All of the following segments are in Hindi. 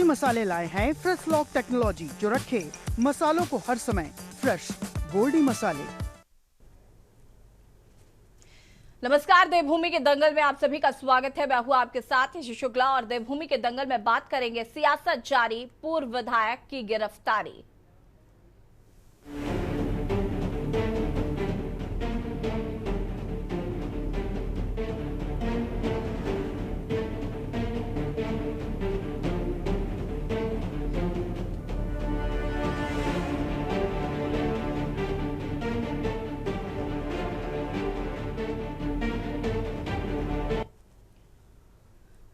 मसाले लाए हैं फ्रेश लॉक टेक्नोलॉजी, जो रखे मसालों को हर समय फ्रेश। गोल्डी मसाले। नमस्कार, देवभूमि के दंगल में आप सभी का स्वागत है। मैं हूं आपके साथ ही शुक्ला और देवभूमि के दंगल में बात करेंगे सियासत जारी, पूर्व विधायक की गिरफ्तारी।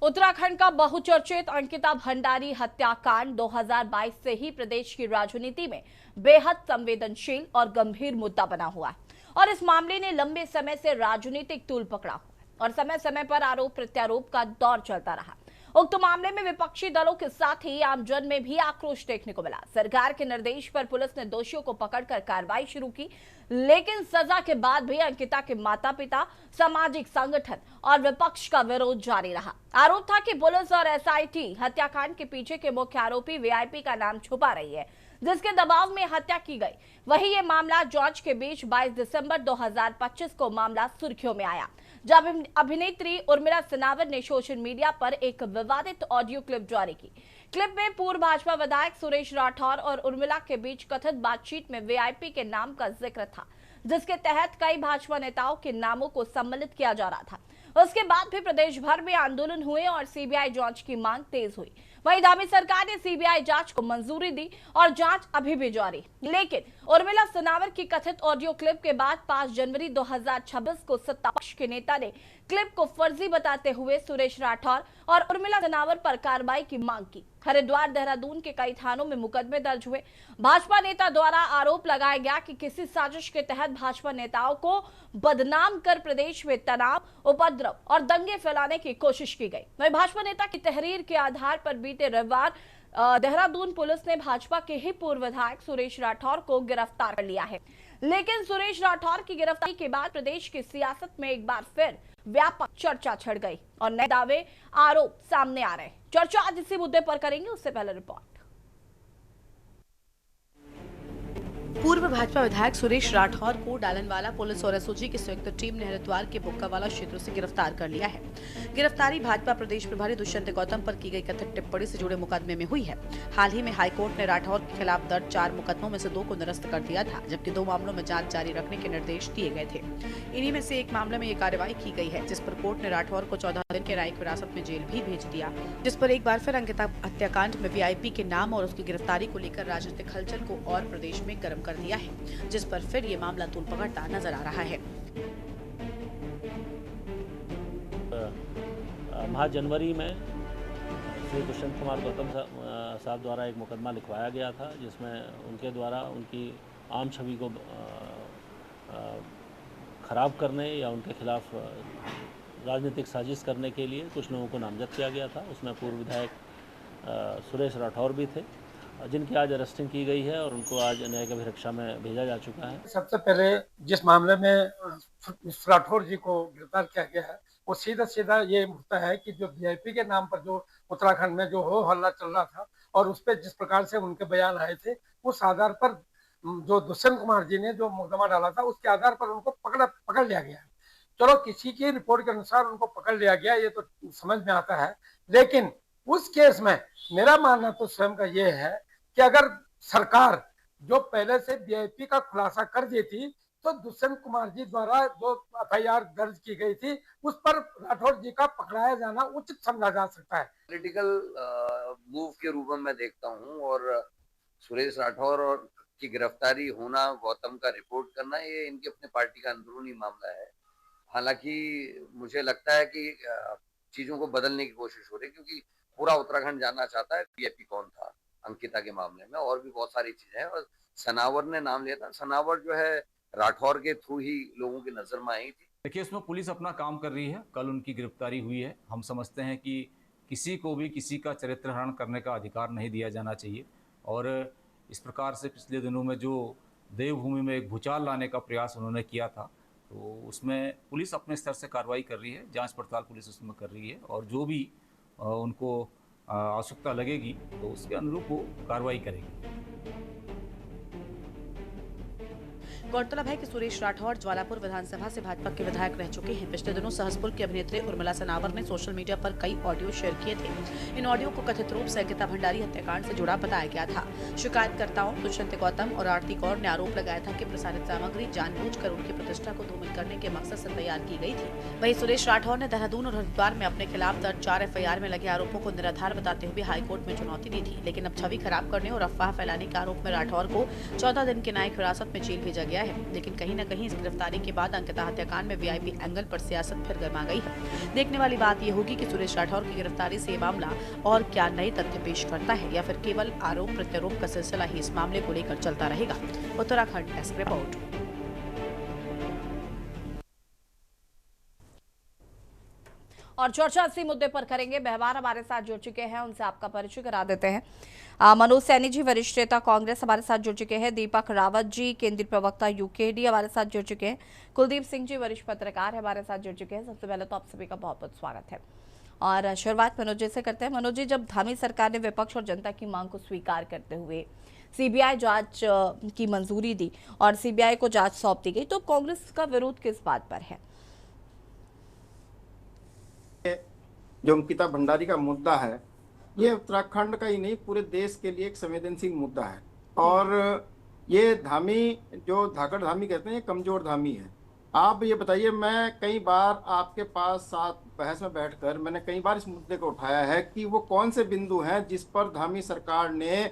उत्तराखंड का बहुचर्चित अंकिता भंडारी हत्याकांड 2022 से ही प्रदेश की राजनीति में बेहद संवेदनशील और गंभीर मुद्दा बना हुआ है और इस मामले ने लंबे समय से राजनीतिक तूल पकड़ा हुआ है और समय समय पर आरोप प्रत्यारोप का दौर चलता रहा। उक्त मामले में विपक्षी दलों के साथ ही आमजन में भी आक्रोश देखने को मिला। सरकार के निर्देश पर पुलिस ने दोषियों को पकड़कर कार्रवाई शुरू की, लेकिन सजा के बाद भी अंकिता के माता पिता, सामाजिक संगठन और विपक्ष का विरोध जारी रहा। आरोप था कि पुलिस और एसआईटी हत्याकांड के पीछे के मुख्य आरोपी वीआईपी का नाम छुपा रही है, जिसके दबाव में हत्या की गई। वहीं ये मामला जांच के बीच 22 दिसंबर 2025 को मामला सुर्खियों में आया, जब अभिनेत्री उर्मिला सिनावर ने सोशल मीडिया पर एक विवादित ऑडियो क्लिप जारी की। क्लिप में पूर्व भाजपा विधायक सुरेश राठौर और उर्मिला के बीच कथित बातचीत में वीआईपी के नाम का जिक्र था, जिसके तहत कई भाजपा नेताओं के नामों को सम्मिलित किया जा रहा था। उसके बाद भी प्रदेश भर में आंदोलन हुए और सीबीआई जांच की मांग तेज हुई। वहीं दावी सरकार ने सीबीआई जांच को मंजूरी दी और जांच अभी भी जारी। लेकिन उर्मिला सिनावर की कथित ऑडियो क्लिप के बाद 5 जनवरी 2026 को सत्तापक्ष के नेता ने क्लिप को फर्जी बताते हुए सुरेश राठौर और उर्मिला सिनावर पर कार्रवाई की मांग की। हरिद्वार, देहरादून के कई थानों में मुकदमे दर्ज हुए। भाजपा नेता द्वारा आरोप लगाया गया कि किसी साजिश के तहत भाजपा नेताओं को बदनाम कर प्रदेश में तनाव, उपद्रव और दंगे फैलाने की कोशिश की गई। वहीं भाजपा नेता की तहरीर के आधार पर बीते रविवार देहरादून पुलिस ने भाजपा के ही पूर्व विधायक सुरेश राठौर को गिरफ्तार कर लिया है। लेकिन सुरेश राठौर की गिरफ्तारी के बाद प्रदेश की सियासत में एक बार फिर व्यापक चर्चा छिड़ गई और नए दावे, आरोप सामने आ रहे हैं। चर्चा आज इसी मुद्दे पर करेंगे, उससे पहले रिपोर्ट। पूर्व भाजपा विधायक सुरेश राठौर को डालनवाला पुलिस और एसओजी की संयुक्त टीम ने हरिद्वार के बुक्कावाला क्षेत्र से गिरफ्तार कर लिया है। गिरफ्तारी भाजपा प्रदेश प्रभारी दुष्यंत गौतम पर की गई कथित टिप्पणी से जुड़े मुकदमे में हुई है। हाल ही में हाईकोर्ट ने राठौर के खिलाफ दर्ज 4 मुकदमों में से 2 को निरस्त कर दिया था, जबकि 2 मामलों में जांच जारी रखने के निर्देश दिए गए थे। इन्हीं में से एक मामले में ये कार्रवाई की गई है, जिस पर कोर्ट ने राठौर को 14 दिन के न्यायिक हिरासत में जेल भी भेज दिया, जिस पर एक बार फिर अंकिता हत्याकांड में वीआईपी के नाम और उसकी गिरफ्तारी को लेकर राजनीतिक हलचल को और प्रदेश में गर्म कर दिया है, जिस पर फिर ये मामला तूल पकड़ता नजर आ रहा है। माह जनवरी में श्री दुष्यंत कुमार गौतम साहब द्वारा एक मुकदमा लिखवाया गया था, जिसमें उनके द्वारा उनकी आम छवि को खराब करने या उनके खिलाफ राजनीतिक साजिश करने के लिए कुछ लोगों को नामजद किया गया था। उसमें पूर्व विधायक सुरेश राठौर भी थे, जिनकी आज अरेस्टिंग की गई है और उनको आज न्यायिक अभिरक्षा में भेजा जा चुका है। सबसे पहले जिस मामले में राठौर जी को गिरफ्तार किया गया है, वो सीधा सीधा ये होता है कि जो वीआईपी के नाम पर जो उत्तराखंड में जो हो हल्ला चल रहा था और उस पर जिस प्रकार से उनके बयान आए थे, उस आधार पर जो दुष्यंत कुमार जी ने जो मुकदमा डाला था, उसके आधार पर उनको पकड़ लिया गया है। चलो, किसी की रिपोर्ट के अनुसार उनको पकड़ लिया गया, ये तो समझ में आता है। लेकिन उस केस में मेरा मानना तो स्वयं का ये है कि अगर सरकार जो पहले से वीआईपी का खुलासा कर देती, तो दुष्यंत कुमार जी द्वारा जो एफआईआर दर्ज की गई थी, उस पर राठौर जी का पकड़ाया जाना उचित समझा जा सकता है। पॉलिटिकल मूव के रूप में मैं देखता हूं, और सुरेश राठौर और की गिरफ्तारी होना, गौतम का रिपोर्ट करना, ये इनकी अपने पार्टी का अंदरूनी मामला है। हालांकि मुझे लगता है कि चीजों को बदलने की कोशिश हो रही है, क्योंकि पूरा उत्तराखंड जानना चाहता है वीआईपी कौन था अंकिता के मामले में, और भी बहुत सारी चीजें हैं। और सनावर ने नाम लिया था, सनावर जो है राठौर के थ्रू ही लोगों की नजर में आई थी। देखिए, इसमें पुलिस अपना काम कर रही है। कल उनकी गिरफ्तारी हुई है। हम समझते हैं कि किसी को भी किसी का चरित्र हरण करने का अधिकार नहीं दिया जाना चाहिए, और इस प्रकार से पिछले दिनों में जो देवभूमि में एक भूचाल लाने का प्रयास उन्होंने किया था, तो उसमें पुलिस अपने स्तर से कार्रवाई कर रही है, जांच पड़ताल पुलिस उसमें कर रही है, और जो भी उनको आवश्यकता लगेगी तो उसके अनुरूप वो कार्रवाई करेगी। गौरतलब है कि सुरेश राठौर ज्वालापुर विधानसभा से भाजपा के विधायक रह चुके हैं। पिछले दिनों सहसपुर की अभिनेत्री उर्मिला सनावर ने सोशल मीडिया पर कई ऑडियो शेयर किए थे। इन ऑडियो को कथित रूप से अंकिता भंडारी हत्याकांड से जुड़ा बताया गया था। शिकायतकर्ताओं दुष्यंत गौतम और आरती कौर ने आरोप लगाया था कि प्रसारित सामग्री जानबूझकर उनकी प्रतिष्ठा को धूमिल करने के मकसद से तैयार की गई थी। वहीं सुरेश राठौर ने देहरादून और हरिद्वार में अपने खिलाफ दर्ज 4 FIR में लगे आरोपों को निराधार बताते हुए हाईकोर्ट में चुनौती दी थी। लेकिन अब छवि खराब करने और अफवाह फैलाने के आरोप में राठौर को 14 दिन की न्यायिक हिरासत में जेल भेजा गया है। लेकिन कहीं न कहीं इस गिरफ्तारी के बाद अंकिता हत्याकांड में VIP एंगल पर सियासत फिर गर्मा गई है। देखने वाली बात यह होगी कि सुरेश राठौर की गिरफ्तारी से मामला और क्या नए तथ्य पेश करता है या फिर केवल आरोप प्रत्यारोप का सिलसिला ही इस मामले को लेकर चलता रहेगा। Uttarakhand desk report. और चर्चा इसी मुद्दे पर करेंगे। मेहमान हमारे साथ जुड़ चुके हैं, उनसे आपका परिचय करा देते हैं। मनोज सैनी जी वरिष्ठ नेता कांग्रेस हमारे साथ जुड़ चुके हैं। दीपक रावत जी केंद्रीय प्रवक्ता UKD हमारे साथ जुड़ चुके हैं। कुलदीप सिंह जी वरिष्ठ पत्रकार हमारे साथ जुड़ चुके हैं। सबसे पहले तो आप सभी का बहुत बहुत स्वागत है और शुरुआत मनोज जी से करते हैं। मनोज जी, जब धामी सरकार ने विपक्ष और जनता की मांग को स्वीकार करते हुए CBI जांच की मंजूरी दी और CBI को जांच सौंप दी गई, तो कांग्रेस का विरोध किस बात पर है? जो अंकिता भंडारी का मुद्दा है, ये उत्तराखंड का ही नहीं पूरे देश के लिए एक संवेदनशील मुद्दा है। और ये धामी, जो धाकड़ धामी कहते हैं, ये कमजोर धामी है। आप ये बताइए, मैं कई बार आपके पास साथ बहस में बैठकर मैंने कई बार इस मुद्दे को उठाया है कि वो कौन से बिंदु हैं जिस पर धामी सरकार ने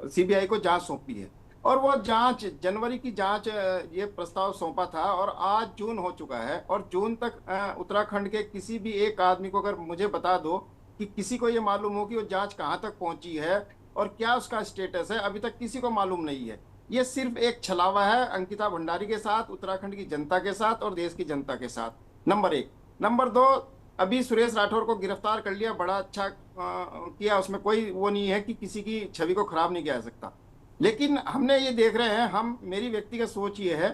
CBI को जांच सौंपी है। और वो जांच, जनवरी की जांच, ये प्रस्ताव सौंपा था और आज जून हो चुका है। और जून तक उत्तराखंड के किसी भी एक आदमी को अगर मुझे बता दो कि किसी को ये मालूम हो कि वो जांच कहाँ तक पहुंची है और क्या उसका स्टेटस है, अभी तक किसी को मालूम नहीं है। ये सिर्फ एक छलावा है अंकिता भंडारी के साथ, उत्तराखंड की जनता के साथ और देश की जनता के साथ। नंबर 1। नंबर 2, अभी सुरेश राठौर को गिरफ्तार कर लिया, बड़ा अच्छा किया, उसमें कोई वो नहीं है कि किसी की छवि को खराब नहीं किया जा सकता। लेकिन हमने ये देख रहे हैं, मेरी व्यक्तिगत सोच ये है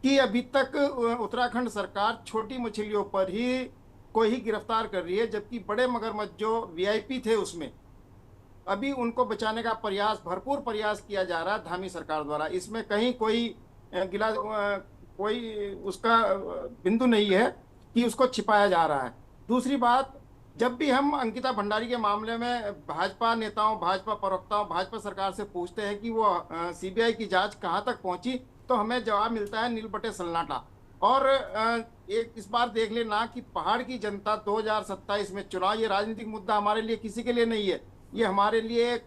कि अभी तक उत्तराखंड सरकार छोटी मछलियों पर ही कोई ही गिरफ्तार कर रही है, जबकि बड़े मगरमच्छ जो VIP थे उसमें अभी उनको बचाने का भरपूर प्रयास किया जा रहा है धामी सरकार द्वारा। इसमें कहीं कोई उसका बिंदु नहीं है कि उसको छिपाया जा रहा है। दूसरी बात, जब भी हम अंकिता भंडारी के मामले में भाजपा नेताओं, भाजपा प्रवक्ताओं, भाजपा सरकार से पूछते हैं कि वो CBI की जांच कहां तक पहुंची, तो हमें जवाब मिलता है नील बटे सन्नाटा। और एक इस बार देख लेना कि पहाड़ की जनता 2027 में चुनाव, ये राजनीतिक मुद्दा हमारे लिए किसी के लिए नहीं है, ये हमारे लिए एक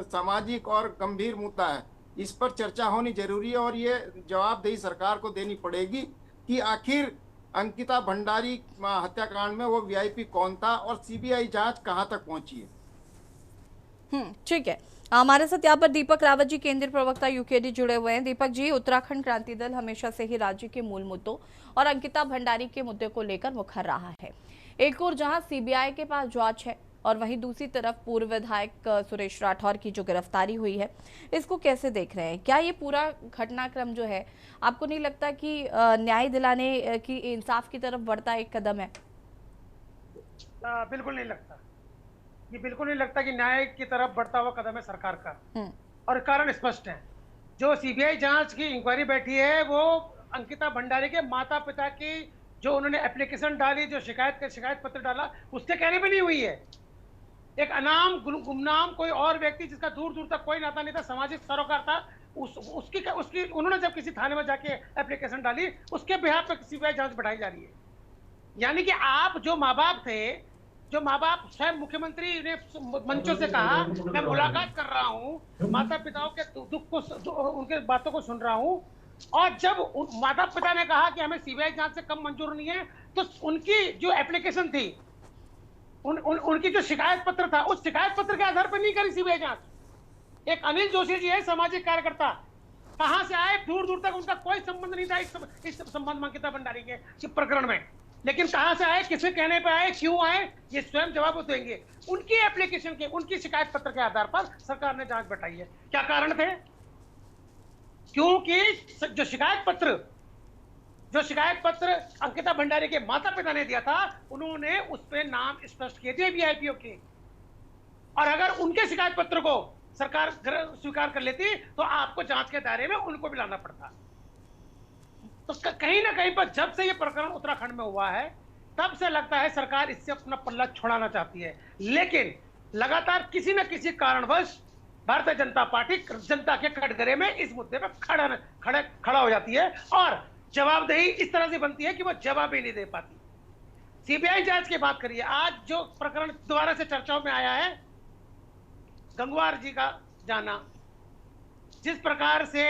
सामाजिक और गंभीर मुद्दा है। इस पर चर्चा होनी जरूरी है और ये जवाबदेही सरकार को देनी पड़ेगी कि आखिर अंकिता भंडारी हत्याकांड में वो VIP कौन था और CBI जांच कहां तक पहुंची है। ठीक है, हमारे साथ यहाँ पर दीपक रावत जी केंद्रीय प्रवक्ता UKD जुड़े हुए हैं। दीपक जी, उत्तराखंड क्रांति दल हमेशा से ही राज्य के मूल मुद्दों और अंकिता भंडारी के मुद्दे को लेकर मुखर रहा है। एक और जहां CBI के पास जांच है और वहीं दूसरी तरफ पूर्व विधायक सुरेश राठौर की जो गिरफ्तारी हुई है, इसको कैसे देख रहे हैं? क्या ये पूरा घटनाक्रम जो है, आपको नहीं लगता कि न्याय दिलाने की, इंसाफ की तरफ बढ़ता एक कदम है? बिल्कुल नहीं लगता। ये बिल्कुल नहीं लगता कि न्याय की तरफ बढ़ता हुआ कदम है सरकार का। और कारण स्पष्ट है। जो CBI जांच की इंक्वायरी बैठी है, वो अंकिता भंडारी के माता पिता की जो उन्होंने एप्लीकेशन डाली, जो शिकायत पत्र डाला, उसके कहने पे नहीं हुई है। एक अनाम गुमनाम कोई और व्यक्ति जिसका दूर दूर तक कोई नाता नहीं था, सामाजिक सरोकार था, उसकी उन्होंने जब किसी थाने में जाके एप्लीकेशन डाली, उसके बिहाफ पे CBI जांच बढ़ाई जा रही है। यानी कि आप जो माँ बाप थे, जो माँ बाप, स्वयं मुख्यमंत्री ने मंचों से कहा मैं मुलाकात कर रहा हूँ, माता पिताओं के दुख को, उनके बातों को सुन रहा हूँ, और जब माता पिता ने कहा कि हमें CBI जांच से कम मंजूर नहीं है, तो उनकी जो एप्लीकेशन थी, उनकी जो शिकायत पत्र था, उस शिकायत पत्र के आधार पर नहीं करी CBI जांच। एक अनिल जोशी जी है, सामाजिक कार्यकर्ता, कहां से आए, दूर दूर तक उनका कोई संबंध नहीं था इस संबंध में अंकिता भंडारी के प्रकरण में, लेकिन कहां से आए, किसके कहने पे आए, क्यों आए, ये स्वयं जवाब देंगे। उनकी एप्लीकेशन के, उनकी शिकायत पत्र के आधार पर सरकार ने जांच बैठाई है। क्या कारण थे? क्योंकि जो शिकायत पत्र जो शिकायत पत्र अंकिता भंडारी के माता पिता ने दिया था, उन्होंने उस पर नाम स्पष्ट किए थे वीआईपीओ के, और अगर उनके शिकायत पत्र को सरकार स्वीकार कर लेती तो आपको जांच के दायरे में उनको भी लाना पड़ता। तो कहीं ना कहीं पर जब से ये प्रकरण उत्तराखंड में हुआ है, तब से लगता है सरकार इससे अपना पल्ला छुड़ाना चाहती है, लेकिन लगातार किसी न किसी कारणवश भारतीय जनता पार्टी जनता के कटघरे में इस मुद्दे पर खड़ा हो जाती है, और जवाबदेही इस तरह से बनती है कि वो जवाब ही नहीं दे पाती। सीबीआई जांच की बात करिए, आज जो प्रकरण दोबारा से चर्चाओं में आया है, गंगवार जी का जाना, जिस प्रकार से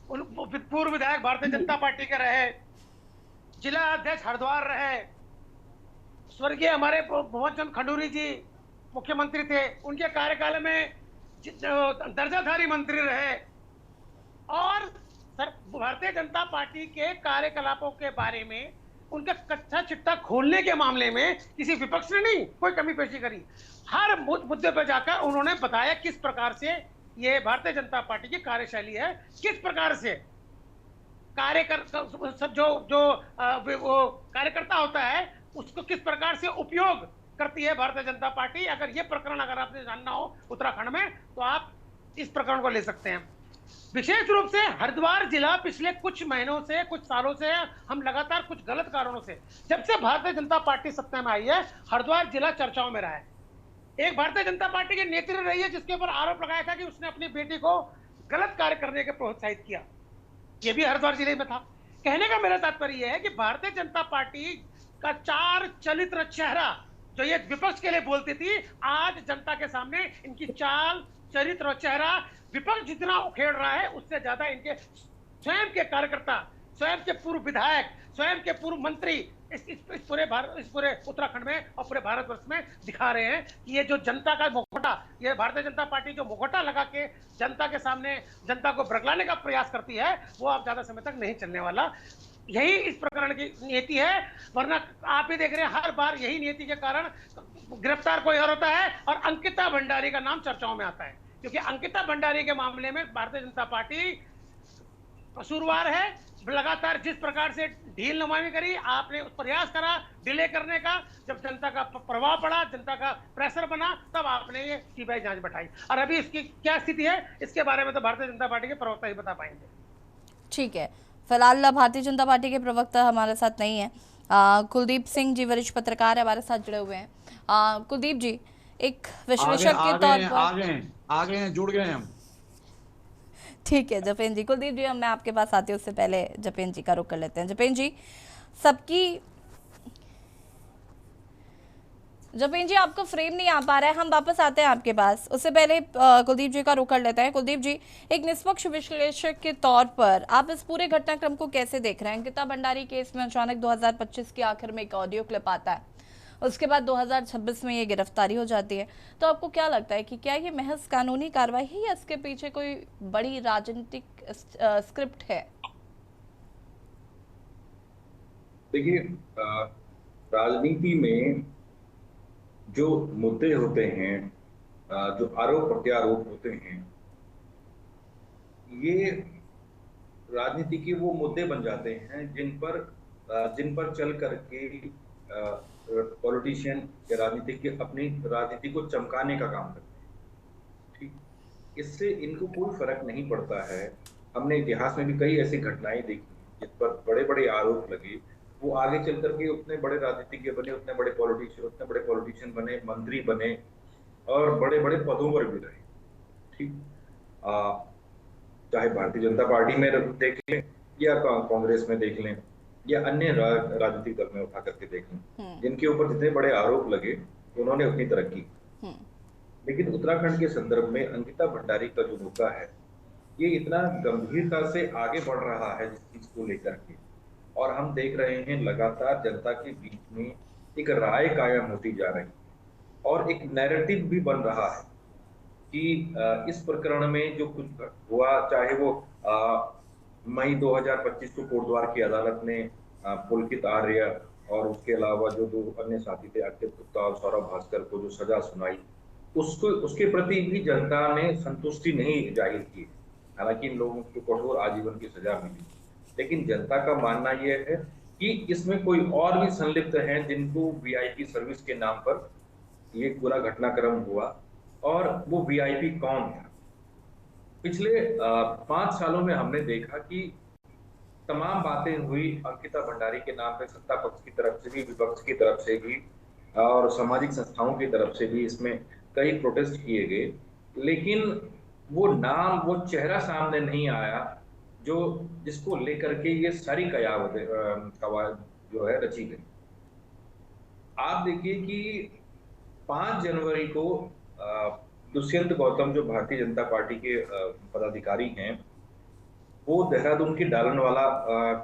पूर्व विधायक भारतीय जनता पार्टी के रहे, जिला अध्यक्ष हरिद्वार रहे, स्वर्गीय हमारे भवन चंद खंडूरी जी मुख्यमंत्री थे, उनके कार्यकाल में दर्जाधारी मंत्री रहे, और भारतीय जनता पार्टी के कार्यकलापों के बारे में उनका कच्चा चिट्ठा खोलने के मामले में किसी विपक्ष ने नहीं कोई कमी पेशी करी। हर मुद्दे पर जाकर उन्होंने बताया किस प्रकार से ये भारतीय जनता पार्टी की कार्यशैली है, किस प्रकार से वो कार्यकर्ता होता है उसको किस प्रकार से उपयोग करती है भारतीय जनता पार्टी। अगर ये प्रकरण अगर आपने जानना हो उत्तराखंड में, तो आप इस प्रकरण को ले सकते हैं। विशेष रूप से हरिद्वार जिला पिछले कुछ महीनों से, कुछ सालों से हम लगातार कुछ गलत कारणों से, जब से भारतीय जनता पार्टी सत्ता में आई है, हरिद्वार जिला चर्चाओं में रहा है। एक भारतीय जनता पार्टी की नेत्री रही है जिसके ऊपर आरोप लगाया था कि उसने अपनी बेटी को गलत कार्य करने के प्रोत्साहित किया, ये भी हरिद्वार जिले में था। कहने का मेरा तात्पर्य है कि भारतीय जनता पार्टी का चार चरित्र चेहरा जो ये विपक्ष के लिए बोलती थी, आज जनता के सामने इनकी चाल, चरित्र और चेहरा विपक्ष जितना उखेड़ रहा है, उससे ज्यादा इनके स्वयं के कार्यकर्ता, स्वयं के पूर्व विधायक, स्वयं के पूर्व मंत्री इस पूरे उत्तराखंड में और पूरे भारतवर्ष में दिखा रहे हैं कि ये जो जनता का मुखौटा, ये भारतीय जनता पार्टी जो मुखौटा लगा के जनता के सामने जनता को बरगलाने का प्रयास करती है, वो अब ज्यादा समय तक नहीं चलने वाला। यही इस प्रकरण की नीति है, वरना आप भी देख रहे हैं हर बार यही नीति के कारण गिरफ्तार कोई और होता है और अंकिता भंडारी का नाम चर्चाओं में आता है, क्योंकि अंकिता भंडारी के मामले में भारतीय जनता पार्टी कसूरवार है। लगातार जिस प्रकार से ढील नुमाई करी, आपने प्रयास करा डिले करने का, जब जनता का प्रभाव पड़ा, जनता का प्रेशर बना, तब आपने ये सीबीआई जांच बैठाई। और अभी इसकी क्या स्थिति है, इसके बारे में तो भारतीय जनता पार्टी के प्रवक्ता ही बता पाएंगे। ठीक है, फिलहाल भारतीय जनता पार्टी के प्रवक्ता हमारे साथ नहीं है। कुलदीप सिंह जी वरिष्ठ पत्रकार हमारे साथ जुड़े हुए हैं। कुलदीप जी, एक विश्लेषक के तौर पर आ गए हैं, जुड़ गए हैं हम। ठीक है जपेन जी। कुलदीप जी, मैं आपके पास आती हूँ, उससे पहले जपेन जी का रुख कर लेते हैं। जपेन जी आपका फ्रेम नहीं आ पा रहा है, हम वापस आते हैं आपके पास। उससे पहले कुलदीप जी का रुख कर लेते हैं। कुलदीप जी, एक निष्पक्ष विश्लेषक के तौर पर आप इस पूरे घटनाक्रम को कैसे देख रहे हैं? अंकिता भंडारी केस में अचानक 2025 के आखिर में एक ऑडियो क्लिप आता है, उसके बाद 2026 में ये गिरफ्तारी हो जाती है, तो आपको क्या लगता है कि क्या ये महज कानूनी कार्रवाई है या इसके पीछे कोई बड़ी राजनीतिक स्क्रिप्ट है? देखिए, राजनीति में जो मुद्दे होते हैं, जो आरोप प्रत्यारोप होते हैं, ये राजनीति के वो मुद्दे बन जाते हैं जिन पर चल करके पॉलिटिशियन या राजनीतिज्ञ अपनी राजनीति को चमकाने का काम करते हैं। ठीक, इससे इनको कोई फर्क नहीं पड़ता है। हमने इतिहास में भी कई ऐसी घटनाएं देखी जिस पर बड़े बड़े आरोप लगे, वो आगे चल करके उतने बड़े राजनीतिज्ञ बने, उतने बड़े पॉलिटिशियन बने, मंत्री बने और बड़े बड़े पदों पर भी रहे। ठीक, चाहे भारतीय जनता पार्टी में देख लें या कांग्रेस में देख लें या अन्य राजनीतिक दल में उठा करके देख लें, जिनके ऊपर जितने बड़े आरोप लगे उन्होंने उतनी तरक्की। लेकिन उत्तराखंड के संदर्भ में अंकिता भंडारी का जो मुद्दा है, ये इतना गंभीरता से आगे बढ़ रहा है जिस चीज को लेकर के, और हम देख रहे हैं लगातार जनता के बीच में एक राय कायम होती जा रही है और एक नैरेटिव भी बन रहा है कि इस प्रकरण में जो कुछ हुआ, चाहे वो मई 2025 को कोटद्वार की अदालत ने पुलकित आर्य और उसके अलावा जो दो अन्य साथी थे अंकित गुप्ता और सौरभ भास्कर को जो सजा सुनाई, उसके प्रति भी जनता ने संतुष्टि नहीं जाहिर की। हालांकि इन लोगों को कठोर आजीवन की सजा मिली, लेकिन जनता का मानना यह है कि इसमें कोई और भी संलिप्त हैं जिनको वीआईपी सर्विस के नाम पर ये पूरा घटनाक्रम हुआ। और वो वीआईपी कौन था? पिछले 5 सालों में हमने देखा कि तमाम बातें हुई अंकिता भंडारी के नाम पे, सत्ता पक्ष की तरफ से भी, विपक्ष की तरफ से भी और सामाजिक संस्थाओं की तरफ से भी इसमें कई प्रोटेस्ट किए गए, लेकिन वो नाम, वो चेहरा सामने नहीं आया जो जिसको लेकर के ये सारी कवायद जो है रची गई। आप देखिए कि 5 जनवरी को दुष्यंत गौतम जो भारतीय जनता पार्टी के पदाधिकारी हैं, वो देहरादून की डालनवाला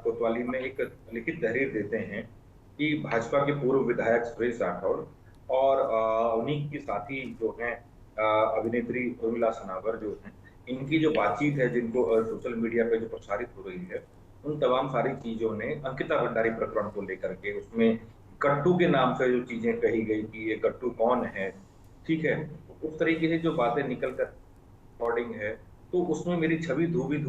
कोतवाली में एक लिखित तहरीर देते हैं कि भाजपा के पूर्व विधायक सुरेश राठौर और उन्हीं की साथी जो हैं अभिनेत्री उर्मिला सनावर जो हैं, इनकी जो बातचीत है जिनको सोशल मीडिया पे जो प्रसारित हो रही है, उन तमाम सारी चीजों ने अंकिता भंडारी प्रकरण को लेकर के, उसमें गट्टू के नाम से जो चीजें कही गई कि ये गट्टू कौन है, ठीक है, उस तरीके से जो बातें निकल कर रिकॉर्डिंग है, तो उसमें मेरी छवि धूमिल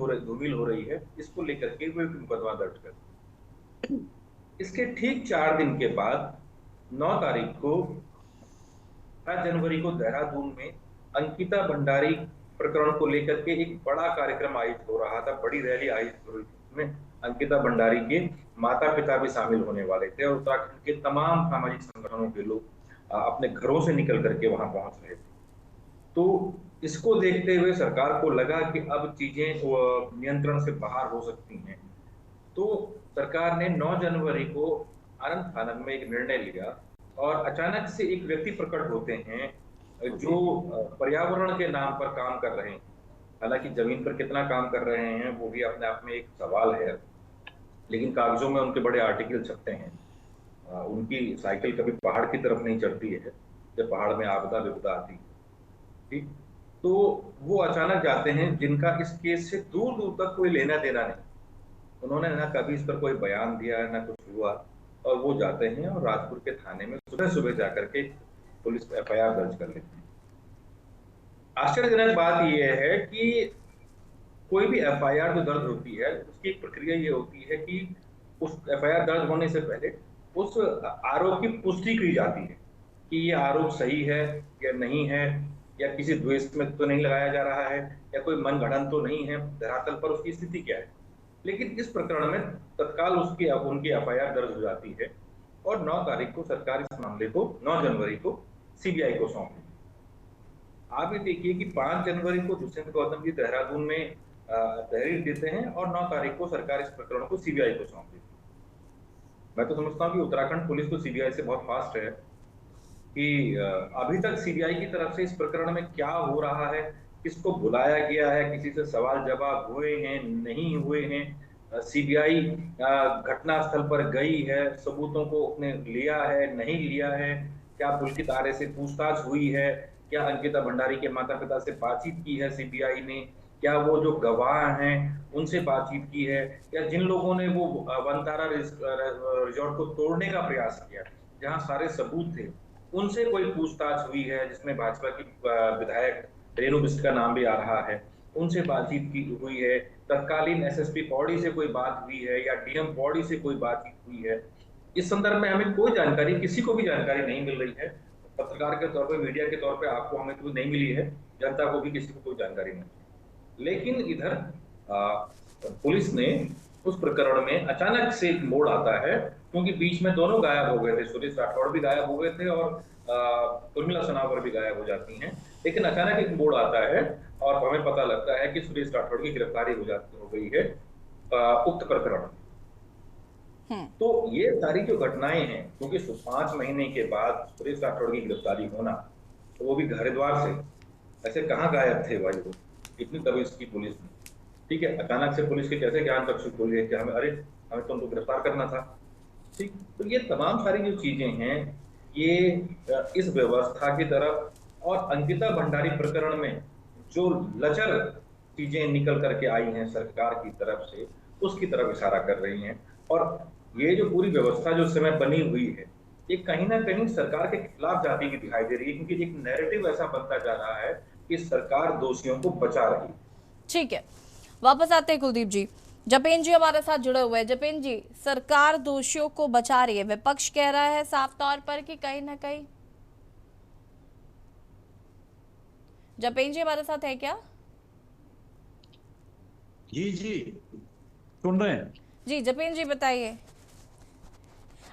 हो रही है। इसको लेकर के वो एक मुकदमा दर्ज कर। इसके ठीक 4 दिन के बाद 9 तारीख को 7 जनवरी को देहरादून में अंकिता भंडारी प्रकरण को लेकर के एक बड़ा कार्यक्रम आयोजित हो रहा था, बड़ी रैली आयोजित हो रही थी। उसमें अंकिता भंडारी के माता पिता भी शामिल होने वाले थे और उत्तराखंड के तमाम सामाजिक संगठनों के लोग अपने घरों से निकल करके वहां पहुंच रहे थे। तो इसको देखते हुए सरकार को लगा कि अब चीजें नियंत्रण से बाहर हो सकती हैं, तो सरकार ने 9 जनवरी को आनंद फानंद में एक निर्णय लिया और अचानक से एक व्यक्ति प्रकट होते हैं जो पर्यावरण के नाम पर काम कर रहे हैं। हालांकि जमीन पर कितना काम कर रहे हैं वो भी अपने आप में एक सवाल है, लेकिन कागजों में उनके बड़े आर्टिकल छपते हैं। उनकी साइकिल कभी पहाड़ की तरफ नहीं चढ़ती है जब पहाड़ में आपदा विपदा आती है, ठीक। तो वो अचानक जाते हैं जिनका इस केस से दूर दूर तक कोई लेना देना नहीं। उन्होंने ना कभी इस पर कोई बयान दिया ना कुछ हुआ, और वो जाते हैं और राजपुर के थाने में सुबह सुबह जाकर के पुलिस एफआईआर दर्ज कर लेते हैं। आश्चर्यजनक बात यह है कि कोई भी एफआईआर जो दर्ज होती है उसकी प्रक्रिया ये होती है कि उस एफआईआर दर्ज होने से पहले उस आरोप की पुष्टि की जाती है कि ये आरोप सही है या नहीं है, या किसी द्वेष में तो नहीं लगाया जा रहा है, या कोई मनगढ़ंत तो नहीं है, धरातल पर उसकी स्थिति क्या है। लेकिन इस प्रकरण में तत्काल उनकी एफआईआर दर्ज हो जाती है और 9 तारीख को सरकार इस मामले को 9 जनवरी को सीबीआई को सौंपी। आप ये देखिए कि 5 जनवरी को दुष्यंत गौतम जी देहरादून में तहरीर देते हैं और 9 तारीख को सरकार इस प्रकरण को सीबीआई को सौंप देती है। मैं तो समझता हूँ कि उत्तराखंड पुलिस तो सीबीआई से बहुत फास्ट है कि अभी तक सीबीआई की तरफ से इस प्रकरण में क्या हो रहा है, किसको बुलाया गया है, किसी से सवाल जवाब हुए हैं नहीं हुए हैं, सीबीआई घटना स्थल पर गई है, सबूतों को उसने लिया है नहीं लिया है, क्या पुलकित आर्य से पूछताछ हुई है, क्या अंकिता भंडारी के माता पिता से बातचीत की है सीबीआई ने, क्या वो जो गवाह हैं उनसे बातचीत की है, या जिन लोगों ने वो वनतारा रिजॉर्ट को तोड़ने का प्रयास किया जहां सारे सबूत थे उनसे कोई पूछताछ हुई है, जिसमें भाजपा की विधायक रेणु बिष्ट का नाम भी आ रहा है, उनसे बातचीत की हुई है, तत्कालीन एसएसपी पौड़ी से कोई बात हुई है या डीएम पौड़ी से कोई बातचीत हुई है। इस संदर्भ में हमें कोई जानकारी, किसी को भी जानकारी नहीं मिल रही है। पत्रकार के तौर पर, मीडिया के तौर पर आपको हमें तो नहीं मिली है, जनता को भी किसी को कोई जानकारी नहीं। लेकिन इधर पुलिस ने उस प्रकरण में अचानक से एक मोड़ आता है, क्योंकि बीच में दोनों गायब हो गए थे, सुरेश राठौर भी गायब हो गए थे और उर्मिला सनावर भी गायब हो जाती हैं। लेकिन अचानक एक मोड़ आता है और हमें पता लगता है कि सुरेश राठौर की गिरफ्तारी हो गई है उक्त प्रकरण। तो ये सारी जो घटनाएं हैं, क्योंकि 5 महीने के बाद सुरेश राठौर की गिरफ्तारी होना, तो वो भी हरिद्वार से, ऐसे कहाँ गायब थे भाई वो, इतनी तवीज की पुलिस ने, ठीक है। अचानक से पुलिस के कैसे ज्ञान चक्षु खुल गए कि हमें तो उनको गिरफ्तार करना था, ठीक। तो ये तमाम सारी जो चीजें हैं ये इस व्यवस्था की तरफ और अंकिता भंडारी प्रकरण में जो लचर चीजें निकल करके आई हैं सरकार की तरफ से, उसकी तरफ इशारा कर रही हैं। और ये जो पूरी व्यवस्था जो समय बनी हुई है, ये कहीं ना कहीं सरकार के खिलाफ जाती हुई दिखाई दे रही है, क्योंकि एक नैरेटिव ऐसा बनता जा रहा है कि सरकार दोषियों को बचा रही है। ठीक है, वापस आते हैं कुलदीप जी। जपेन जी हमारे साथ जुड़े हुए हैं। जपेन जी, सरकार दोषियों को बचा रही है, विपक्ष कह रहा है साफ तौर पर कि कहीं ना कहीं। जपेन जी हमारे साथ है क्या? जी जी, सुन रहे हैं जी जपेन जी बताइए,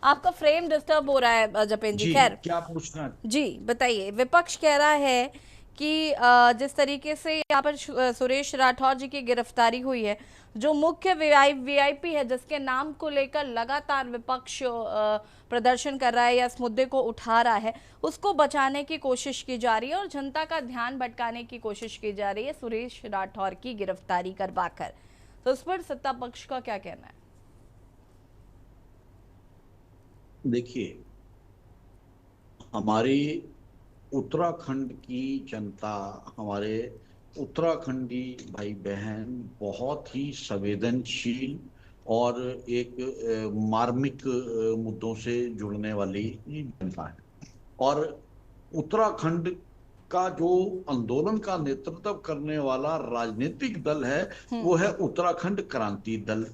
आपका फ्रेम डिस्टर्ब हो रहा है जपेन जी। खैर, क्या पूछना? जी बताइए। विपक्ष कह रहा है कि जिस तरीके से यहाँ पर सुरेश राठौर जी की गिरफ्तारी हुई है, जो मुख्य वीआईपी है जिसके नाम को लेकर लगातार विपक्ष प्रदर्शन कर रहा है या इस मुद्दे को उठा रहा है, उसको बचाने की कोशिश की जा रही है और जनता का ध्यान भटकाने की कोशिश की जा रही है सुरेश राठौर की गिरफ्तारी करवाकर। तो इस पर सत्ता पक्ष का क्या कहना है? देखिए, हमारी उत्तराखंड की जनता, हमारे उत्तराखंडी भाई बहन बहुत ही संवेदनशील और एक मार्मिक मुद्दों से जुड़ने वाली जनता है। और उत्तराखंड का जो आंदोलन का नेतृत्व करने वाला राजनीतिक दल है वो है उत्तराखंड क्रांति दल।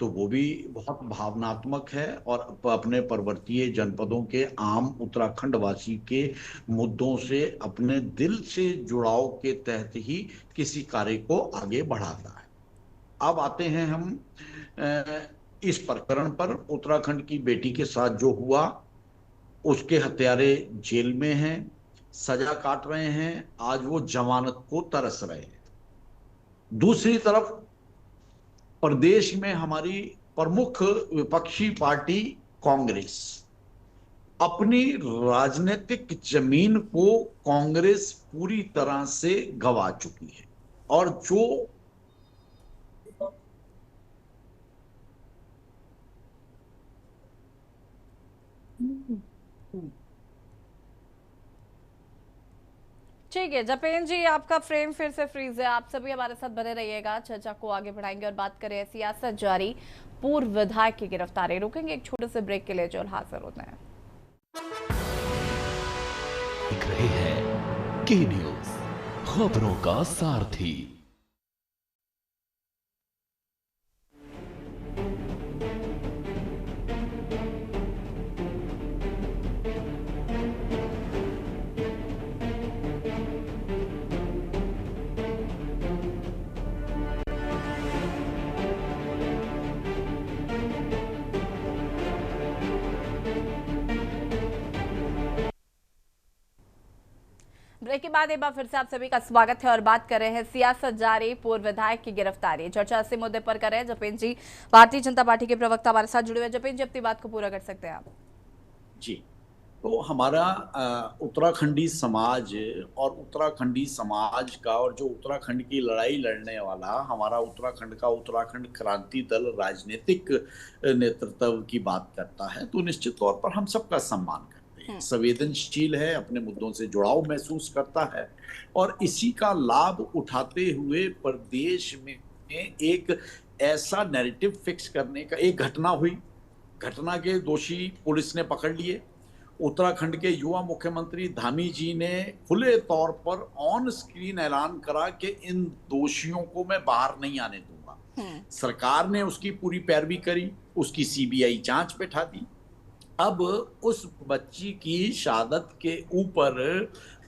तो वो भी बहुत भावनात्मक है और अपने पर्वतीय जनपदों के आम उत्तराखंड वासी के मुद्दों से अपने दिल से जुड़ाव के तहत ही किसी कार्य को आगे बढ़ाता है। अब आते हैं हम इस प्रकरण पर। उत्तराखंड की बेटी के साथ जो हुआ, उसके हत्यारे जेल में हैं, सजा काट रहे हैं, आज वो जमानत को तरस रहे हैं। दूसरी तरफ प्रदेश में हमारी प्रमुख विपक्षी पार्टी कांग्रेस अपनी राजनीतिक जमीन को कांग्रेस पूरी तरह से गंवा चुकी है। और जो ठीक है जपेन जी, आपका फ्रेम फिर से फ्रीज है। आप सभी हमारे साथ बने रहिएगा, चर्चा को आगे बढ़ाएंगे और बात करें सियासत जारी पूर्व विधायक की गिरफ्तारी। रुकेंगे एक छोटे से ब्रेक के लिए, जो हाजिर होते हैं। देख रहे हैं के न्यूज़, खबरों का सारथी। ब्रेक के बाद एक बार फिर से आप सभी का स्वागत है और बात कर रहे हैं सियासत जारी पूर्व विधायक की गिरफ्तारी। चर्चा इसी मुद्दे पर कर रहे हैं। जपेन जी भारतीय जनता पार्टी के प्रवक्ता हमारे साथ जुड़े हुए। जपेन जी, अपनी बात को पूरा कर सकते हैं आप? जी, तो हमारा उत्तराखंडी समाज और उत्तराखंडी समाज का और जो उत्तराखंड की लड़ाई लड़ने वाला हमारा उत्तराखंड का उत्तराखंड क्रांति दल राजनीतिक नेतृत्व की बात करता है, तो निश्चित तौर पर हम सबका सम्मान करते हैं। संवेदनशील है, अपने मुद्दों से जुड़ाव महसूस करता है और इसी का लाभ उठाते हुए प्रदेश में एक ऐसा नैरेटिव फिक्स करने का एक घटना हुई। घटना के दोषी पुलिस ने पकड़ लिए। उत्तराखंड के युवा मुख्यमंत्री धामी जी ने खुले तौर पर ऑन स्क्रीन ऐलान करा कि इन दोषियों को मैं बाहर नहीं आने दूंगा। सरकार ने उसकी पूरी पैरवी करी, उसकी सीबीआई जांच बैठा दी। अब उस बच्ची की शहादत के ऊपर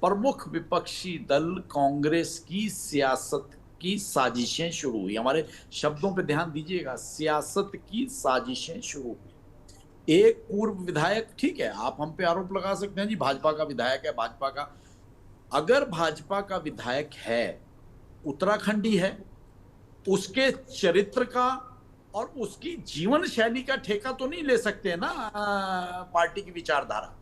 प्रमुख विपक्षी दल कांग्रेस की सियासत की साजिशें शुरू हुई। हमारे शब्दों पे ध्यान दीजिएगा, सियासत की साजिशें शुरू हुई। एक पूर्व विधायक, ठीक है, आप हम पे आरोप लगा सकते हैं जी भाजपा का विधायक है, भाजपा का, अगर भाजपा का विधायक है, उत्तराखंडी है, उसके चरित्र का और उसकी जीवन शैली का ठेका तो नहीं ले सकते ना पार्टी की विचारधारा।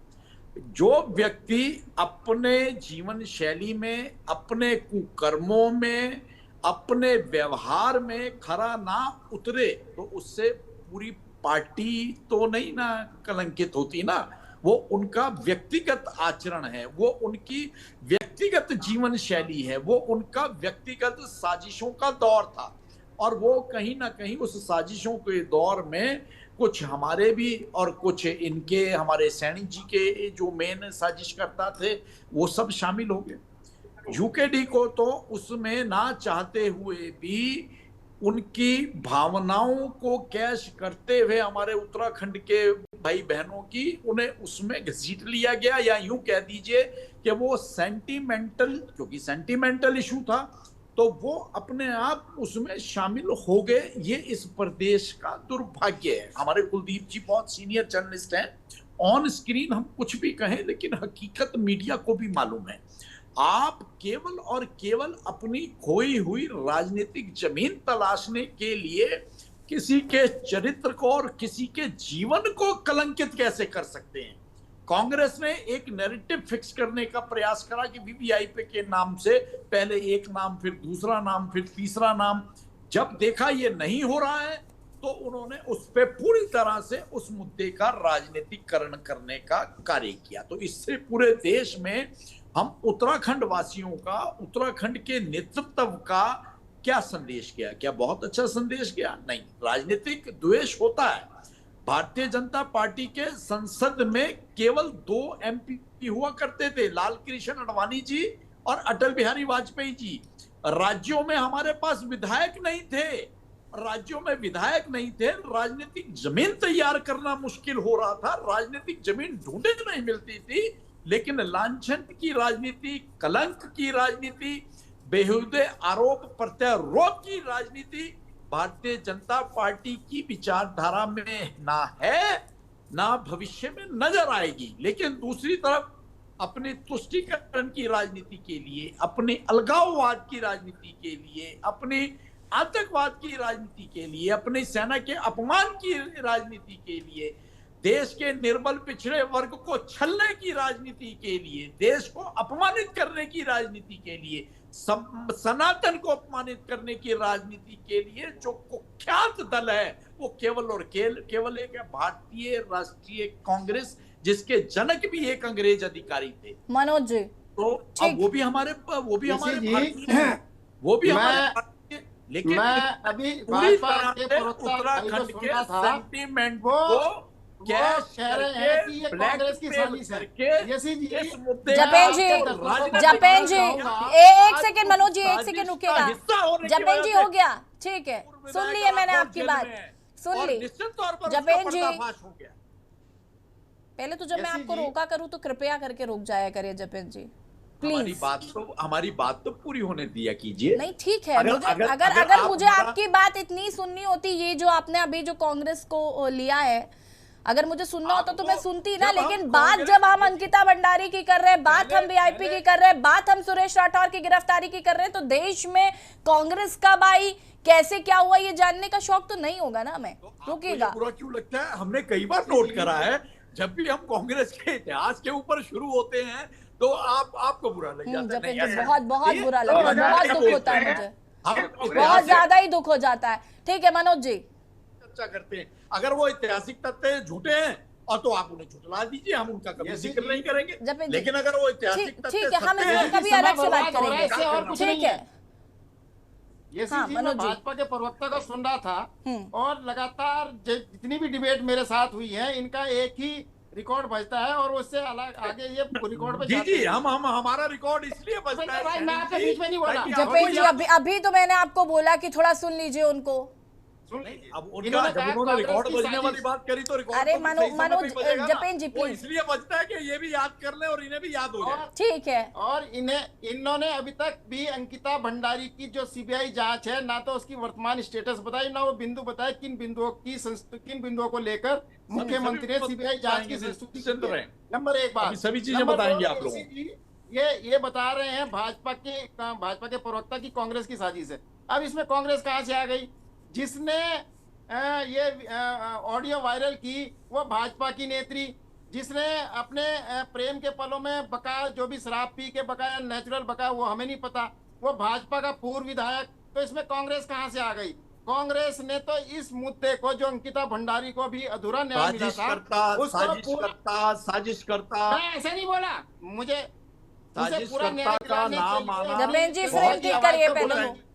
जो व्यक्ति अपने जीवन शैली में, अपने कुकर्मों में, अपने व्यवहार में खरा ना उतरे, तो उससे पूरी पार्टी तो नहीं ना कलंकित होती ना। वो उनका व्यक्तिगत आचरण है, वो उनकी व्यक्तिगत जीवन शैली है, वो उनका व्यक्तिगत साजिशों का दौर था। और वो कहीं ना कहीं उस साजिशों के दौर में कुछ हमारे भी और कुछ इनके, हमारे सैनी जी के जो मेन साजिश करता थे, वो सब शामिल हो गए। यूकेडी को तो उसमें ना चाहते हुए भी उनकी भावनाओं को कैश करते हुए हमारे उत्तराखंड के भाई बहनों की उन्हें उसमें घसीट लिया गया, या यूं कह दीजिए कि वो सेंटिमेंटल, क्योंकि सेंटिमेंटल इशू था तो वो अपने आप उसमें शामिल हो गए। ये इस प्रदेश का दुर्भाग्य है। हमारे कुलदीप जी बहुत सीनियर जर्नलिस्ट हैं, ऑन स्क्रीन हम कुछ भी कहें लेकिन हकीकत मीडिया को भी मालूम है। आप केवल और केवल अपनी खोई हुई राजनीतिक जमीन तलाशने के लिए किसी के चरित्र को और किसी के जीवन को कलंकित कैसे कर सकते हैं? कांग्रेस ने एक नैरेटिव फिक्स करने का प्रयास करा कि वीवीआईपी के नाम से पहले एक नाम, फिर दूसरा नाम, फिर तीसरा नाम। जब देखा ये नहीं हो रहा है तो उन्होंने उस पे पूरी तरह से उस मुद्दे का राजनीतिकरण करने का कार्य किया। तो इससे पूरे देश में हम उत्तराखंड वासियों का, उत्तराखंड के नेतृत्व का क्या संदेश गया? क्या बहुत अच्छा संदेश गया? नहीं। राजनीतिक द्वेष होता है। भारतीय जनता पार्टी के संसद में केवल 2 एमपी हुआ करते थे, लाल कृष्ण आडवाणी जी और अटल बिहारी वाजपेयी जी। राज्यों में हमारे पास विधायक नहीं थे, राज्यों में विधायक नहीं थे, राजनीतिक जमीन तैयार करना मुश्किल हो रहा था, राजनीतिक जमीन ढूंढने नहीं मिलती थी। लेकिन लांछन की राजनीति, कलंक की राजनीति, बेहुदे आरोप प्रत्यारोप की राजनीति भारतीय जनता पार्टी की विचारधारा में ना है, ना भविष्य में नजर आएगी। लेकिन दूसरी तरफ अपने तुष्टीकरण की राजनीति के लिए, अपने अलगाववाद की राजनीति के लिए, अपने आतंकवाद की राजनीति के लिए, अपनी सेना के अपमान की राजनीति के लिए, देश के निर्बल पिछड़े वर्ग को छलने की राजनीति के लिए, देश को अपमानित करने की राजनीति के लिए, सनातन को अपमानित करने की राजनीति के लिए जो कुख्यात दल है वो केवल और केवल एक भारतीय राष्ट्रीय कांग्रेस, जिसके जनक भी एक अंग्रेज अधिकारी थे। मनोज जी, तो अब वो भी हमारे लेकिन मैं अभी भाजपा के उत्तराखंड के सेंटीमेंट को क्या कह रहे हैं कि ये कांग्रेस की साजिश है। जपेन जी एक सेकंड, मनोज जी एक सेकंड रुकेगा। जपेन जी हो गया, ठीक है, सुन लिए मैंने आपकी बात, सुन ली। जपेन जी पहले तो जब मैं आपको रोका करूं तो कृपया करके रुक जाया करिए जपेन जी, प्लीज। हमारी बात तो पूरी होने दिया कीजिए। नहीं ठीक है, अगर मुझे आपकी बात इतनी सुननी होती, ये जो आपने अभी जो कांग्रेस को लिया है, अगर मुझे सुनना होता तो मैं सुनती ना। लेकिन बात जब हम अंकिता भंडारी की कर रहे हैं, बात हम वीआईपी की कर रहे हैं, बात हम सुरेश राठौर की गिरफ्तारी की कर रहे हैं, तो देश में कांग्रेस का भाई कैसे क्या हुआ ये जानने का शौक तो नहीं होगा ना हमें? रुकिएगा। बुरा क्यों लगता है? हमने कई बार नोट करा है, जब भी हम कांग्रेस के इतिहास के ऊपर शुरू होते हैं तो आपको बुरा लग जाता है। बहुत बहुत बुरा लगता है, बहुत दुख होता है मुझे, बहुत ज्यादा ही दुख हो जाता है। ठीक है मनोज जी, करते हैं अगर वो ऐतिहासिक तथ्य झूठे हैं और तो आप उन्हें झुठला दीजिए, हम उनका कभी जिक्र नहीं करेंगे। लेकिन अगर वो ऐतिहासिक तथ्य ठीक है, हम इसमें कभी अलग से बात करेंगे, ठीक है। ये मैं भाजपा के प्रवक्ता को सुन रहा था और लगातार जितनी भी डिबेट मेरे साथ हुई है, इनका एक ही रिकॉर्ड बजता है और उससे अलग आगे ये रिकॉर्ड पे जी हम हमारा रिकॉर्ड इसलिए बजता है। मैं आपके बीच में नहीं बोला जपेन जी, अभी तो मैंने आपको बोला कि थोड़ा सुन लीजिए उनको। अब उन्होंने रिकॉर्ड बजने वाली बात करी तो रिकॉर्ड, अरे मनोज जपेन जी प्लीज, इसलिए बजता है कि ये भी याद कर ले और इन्हें भी याद हो जाए। ठीक है। और इन्होंने अभी तक भी अंकिता भंडारी की जो सीबीआई जांच है, ना तो उसकी वर्तमान स्टेटस बताई, ना वो बिंदु बताए किन बिंदुओं को लेकर मुख्यमंत्री ने सीबीआई जांच की संस्तुति की। नंबर एक बात, सभी चीजें बताएंगे आप लोग। ये बता रहे हैं भाजपा के प्रवक्ता की कांग्रेस की साजिश है। अब इसमें कांग्रेस कहां से आ गई? जिसने ये ऑडियो वायरल की वो भाजपा की नेत्री, जिसने अपने प्रेम के पलों में बकाया जो भी शराब पी के बकाया नेचुरल बकाया वो हमें नहीं पता, वो भाजपा का पूर्व विधायक। तो इसमें कांग्रेस कहां से आ गई? कांग्रेस ने तो इस मुद्दे को, जो अंकिता भंडारी को भी अधूरा न्याय मिला था, साजिश करता। मैं ऐसे नहीं बोला, मुझे पूरा न्याय दिलाने।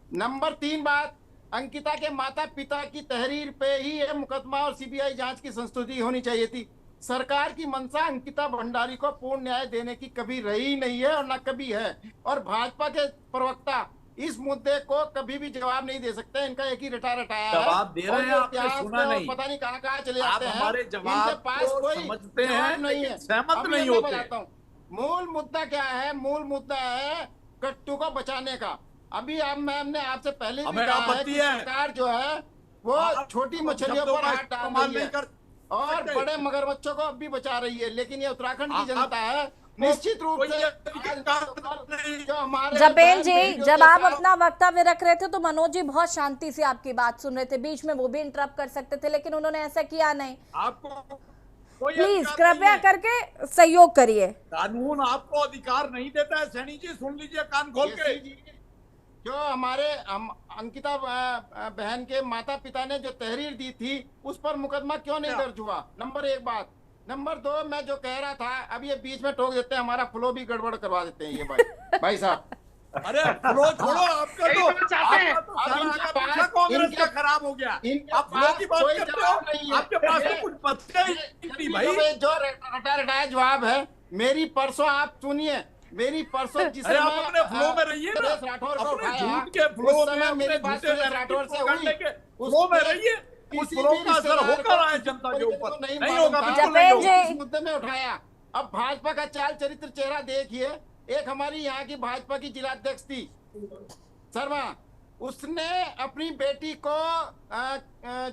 नंबर 3 बात, अंकिता के माता पिता की तहरीर पे ही यह मुकदमा और सीबीआई जांच की संस्तुति होनी चाहिए थी। सरकार की मंशा अंकिता भंडारी को पूर्ण न्याय देने की कभी रही नहीं है और न कभी है। और भाजपा के प्रवक्ता इस मुद्दे को कभी भी जवाब नहीं दे सकते। इनका एक ही रटा रटाया है। जवाब दे रहे हैं, आपने सुना नहीं। पता नहीं कहाँ कहाँ चले आप जाते हैं। हमारे जवाब इनके पास को कोई समझते हैं, नहीं है, सहमत अभी नहीं मैं होते। बताता हूँ मूल मुद्दा क्या है। मूल मुद्दा है कट्टू को बचाने का। अभी हमने आपसे पहले भी कहा है कि सरकार जो है वो छोटी मछलियों पर हाथ डाल रही है और बड़े मगरमच्छों को अब भी बचा रही है। लेकिन ये उत्तराखंड की जनता है, निश्चित रूप से जो हमारे जपेन जी, जब आप अपना वक्तव्य रख रहे थे तो मनोज जी बहुत शांति से आपकी बात सुन रहे थे, बीच में वो भी इंटरप्ट कर सकते थे, लेकिन उन्होंने ऐसा किया नहीं। आपको प्लीज कृपया करके सहयोग करिए। कानून आपको अधिकार नहीं देता है। सैनी जी सुन लीजिए कान खोल के। जो हमारे अंकिता बहन के माता पिता ने जो तहरीर दी थी उस पर मुकदमा क्यों नहीं दर्ज हुआ? नंबर 1 बात। नंबर 2, मैं जो कह रहा था अब ये बीच में टोक देते हैं, हमारा फ्लो भी गड़बड़ करवा देते हैं ये भाई साहब। अरे फ्लो छोड़ो, आपका तो कांग्रेस का खराब हो गया। आप फ्लो की बात करते हो, आपके पास तो कुछ बचता ही नहीं भाई। जो रटाया जवाब है मेरी, परसों आप सुनिए, मेरी परसों जिसे आप अपने फ्लो में रहिए ना, राठौर को अपने उठाया झूठ के फ्लो में, मेरी बात राठौर से हुई, फ्लो में रहिए। उस फ्लो का असर होकर आए जनता के ऊपर, नहीं होगा इस मुद्दे में उठाया। अब भाजपा का चाल चरित्र चेहरा देखिए। एक हमारी यहाँ की भाजपा की जिलाध्यक्ष थी शर्मा, उसने अपनी बेटी को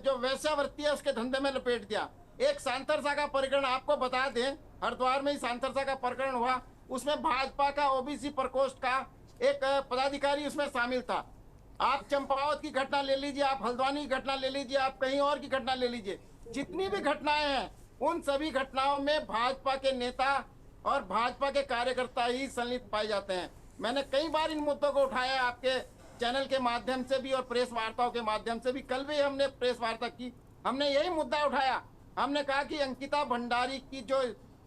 जो वैश्यावृत्ति है उसके धंधे में लपेट दिया। एक सांतरसा का प्रकरण आपको बता दें, हरिद्वार में ही सांतरसा का प्रकरण हुआ, उसमें भाजपा का ओबीसी प्रकोष्ठ का एक पदाधिकारी उसमें शामिल था। आप चंपावत की घटना ले लीजिए, आप हल्द्वानी की घटना ले लीजिए, आप कहीं और की घटना ले लीजिए, जितनी भी घटनाएं हैं उन सभी घटनाओं में भाजपा के नेता और भाजपा के कार्यकर्ता ही संलिप्त पाए जाते हैं। मैंने कई बार इन मुद्दों को उठाया आपके चैनल के माध्यम से भी और प्रेस वार्ताओं के माध्यम से भी। कल भी हमने प्रेस वार्ता की, हमने यही मुद्दा उठाया। हमने कहा कि अंकिता भंडारी की जो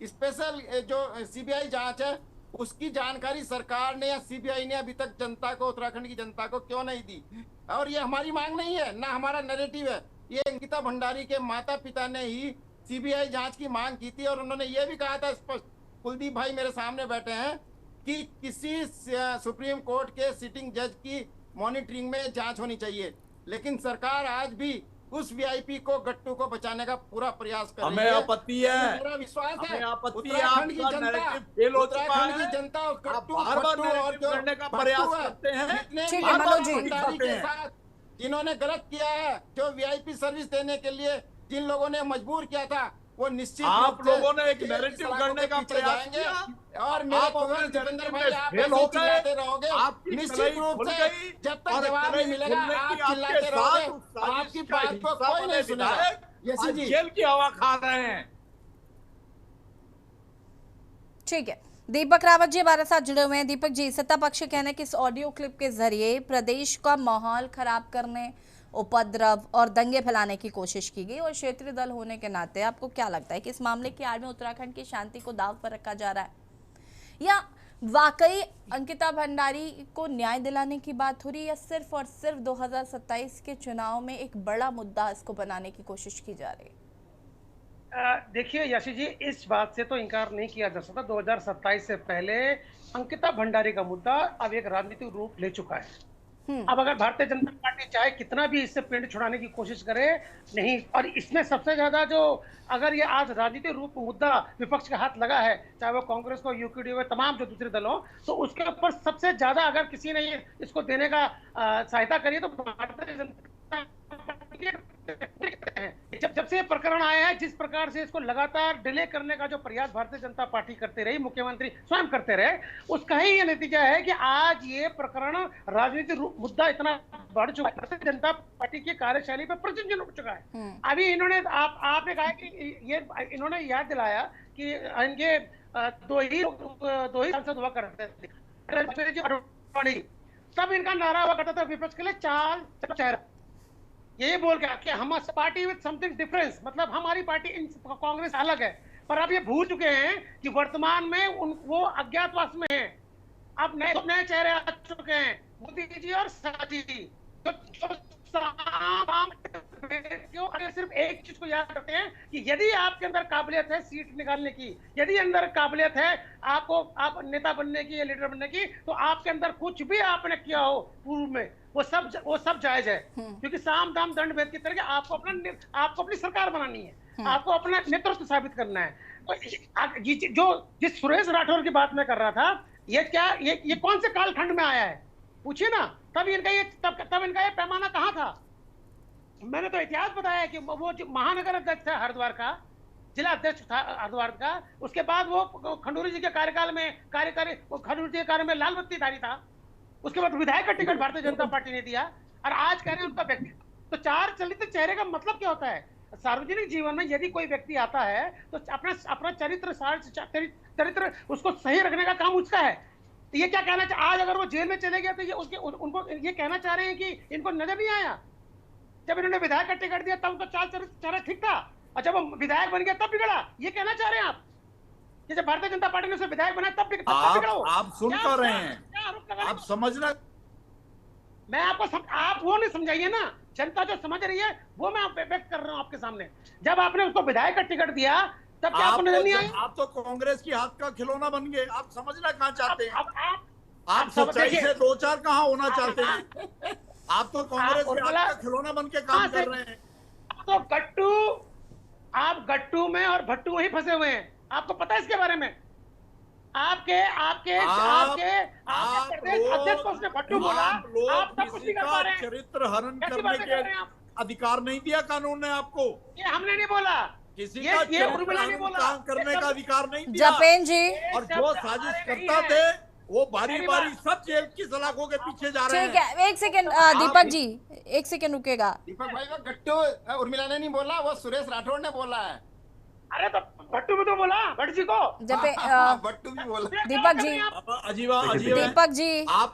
स्पेशल जो सीबीआई जांच है उसकी जानकारी सरकार ने या सीबीआई ने अभी तक जनता को, उत्तराखंड की जनता को क्यों नहीं दी? और ये हमारी मांग नहीं है, ना हमारा नैरेटिव है, ये अंकिता भंडारी के माता पिता ने ही सीबीआई जांच की मांग की थी। और उन्होंने ये भी कहा था स्पष्ट, कुलदीप भाई मेरे सामने बैठे हैं, कि किसी सुप्रीम कोर्ट के सिटिंग जज की मॉनिटरिंग में जांच होनी चाहिए। लेकिन सरकार आज भी उस वीआईपी को, गट्टू को बचाने का पूरा प्रयास कर रही है। हमें आपत्ति है, मेरा विश्वास है उत्तराखंड की जनता, उत्तराखंड की जनता बार-बार करने का प्रयास करते हैं, के साथ जिन्होंने गलत किया है, जो वीआईपी सर्विस देने के लिए जिन लोगों ने मजबूर किया था, वो निश्चित आप लोगों ने एक नैरेटिव करने का प्रयास किया और मेरे कुमार देवेंद्र भाई आप ऐसे चिल्लाते रहोगे, निश्चित रूप से जब तक जवाब नहीं मिलेगा आप चिल्लाते रहोगे, आपकी बात को कोई नहीं सुनेगा। यसी जी जेल की हवा खा रहे हैं। ठीक है, दीपक रावत जी हमारे साथ जुड़े हुए हैं। दीपक जी, सत्ता पक्ष कहने कि इस ऑडियो क्लिप के जरिए प्रदेश का माहौल खराब करने, उपद्रव और दंगे फैलाने की कोशिश की गई, और क्षेत्रीय दल होने के नाते आपको क्या लगता है कि इस मामले की आड़ में उत्तराखंड की शांति को दांव पर रखा जा रहा है, या वाकई अंकिता भंडारी को न्याय दिलाने की बात हो रही है, या सिर्फ और सिर्फ 2027 के चुनाव में एक बड़ा मुद्दा इसको बनाने की कोशिश की जा रही है? देखिए यशी जी, इस बात से तो इनकार नहीं किया जा सकता, 2027 से पहले अंकिता भंडारी का मुद्दा अब एक राजनीतिक रूप ले चुका है। अब अगर भारतीय जनता पार्टी चाहे कितना भी इससे पिंड छुड़ाने की कोशिश करे, नहीं। और इसमें सबसे ज्यादा जो, अगर ये आज राजनीतिक रूप मुद्दा विपक्ष के हाथ लगा है, चाहे वो कांग्रेस को, यूक्यूडी हो, तमाम जो दूसरे दल हो, तो उसके ऊपर सबसे ज्यादा अगर किसी ने इसको देने का सहायता करी तो भारतीय जनता पार्टी जब से प्रकरण आया है, जिस प्रकार से इसको लगातार डिले करने का जो प्रयास भारतीय जनता पार्टी करते रही, मुख्यमंत्री स्वयं करते रहे, उसका ही ये नतीजा है कि आज ये प्रकरण राजनीतिक मुद्दा इतना बढ़ चुका है, भारतीय जनता पार्टी की कार्यशैली पर प्रश्न उठ चुका है। अभी इन्होंने आपने कहा कि ये इन्होंने याद दिलाया कि इनके दो ही सांसद हुआ करते थे, तब इनका नारा हुआ करता था विपक्ष के लिए चाल चेहरा, ये बोल के हम पार्टी विद समथिंग डिफरेंस, मतलब हमारी पार्टी कांग्रेस अलग है। पर अब ये भूल चुके हैं कि वर्तमान में वो अज्ञातवास में हैं। अब नए चेहरे आ चुके हैं, मोदी जी और शाह जी, जो क्यों? अगर सिर्फ एक चीज को याद रखते हैं कि यदि आपके अंदर काबिलियत है सीट निकालने की, यदि अंदर काबिलियत है आप नेता बनने की या लीडर बनने की, तो आपके अंदर कुछ भी आपने किया हो पूर्व में वो सब जायज है। क्योंकि साम दाम दंड भेद की तरह आपको अपनी सरकार बनानी है, आपको अपना नेतृत्व साबित करना है। तो जो जिस सुरेश राठौर की बात मैं कर रहा था, ये कौन से कालखंड में आया है पूछिए ना। तब इनका ये पैमाना कहाँ था? मैंने तो इतिहास बताया कि वो जो महानगर अध्यक्ष था हरिद्वार का, जिला अध्यक्ष था हरिद्वार का, उसके बाद वो खंडूरी जी के कार्यकाल में खंडूरी जी के कार्य में लाल बत्ती धारी था, उसके बाद विधायक का टिकट भारतीय जनता पार्टी ने दिया, और आज कह रहे हैं उनका व्यक्ति। तो चार चलित चेहरे का मतलब क्या होता है? सार्वजनिक जीवन में यदि कोई व्यक्ति आता है तो अपना चरित्र उसको सही रखने का काम उसका है। तो ये क्या कहना चाहिए? आज अगर वो जेल में चले गए तो ये उनको ये कहना चाह रहे हैं कि इनको नजर नहीं आया? जब इन्होंने विधायक का टिकट दिया तब उनका चाल चरित्र ठीक था, और जब वो विधायक बन गया तब बिगड़ा। ये कहना चाह रहे हैं आप? जैसे भारतीय जनता पार्टी ने उसे विधायक बनाया तब बिगड़ा। आप सुन कर रहे हैं, आप समझना। मैं आप वो नहीं समझाइए ना, जनता जो समझ रही है वो मैं व्यक्त कर रहा हूँ आपके सामने। जब आपने उसको विधायक का टिकट दिया तब क्या आपको नजर नहीं आया? आप तो कांग्रेस की हाथ का खिलौना बन गए। आप समझना कहाँ चाहते हैं? आप सच्चाई से दो चार कहाँ होना चाहते हैं? आप तो कांग्रेस के हाथ का खिलौना बन के काम कर रहे हैं। तो आप गट्टू में और भट्टू वहीं फंसे हुए हैं। आपको पता है इसके बारे में? आपके प्रदेश अध्यक्ष को उसने भट्टू बोला, आप सब कुछ नहीं कर पा रहे हैं। चरित्र हरण करने के अधिकार नहीं दिया कानून ने आपको। ये हमने नहीं बोला, किसी का काम करने का अधिकार नहीं दिया। जपेन जी, और जो साजिश करता थे वो बारी बारी सब जेल की सलाखों के पीछे जा रहे हैं। ठीक है, एक सेकंड दीपक जी, एक सेकंड रुकेगा। दीपक भाई वो गट्टू उर्मिला ने नहीं बोला, वो सुरेश राठौर ने बोला है। अरे तो भट्टू भी तो बोला, भट्ट जी को भट्टू भी बोला। दीपक जी, अजीबा दीपक जी, आप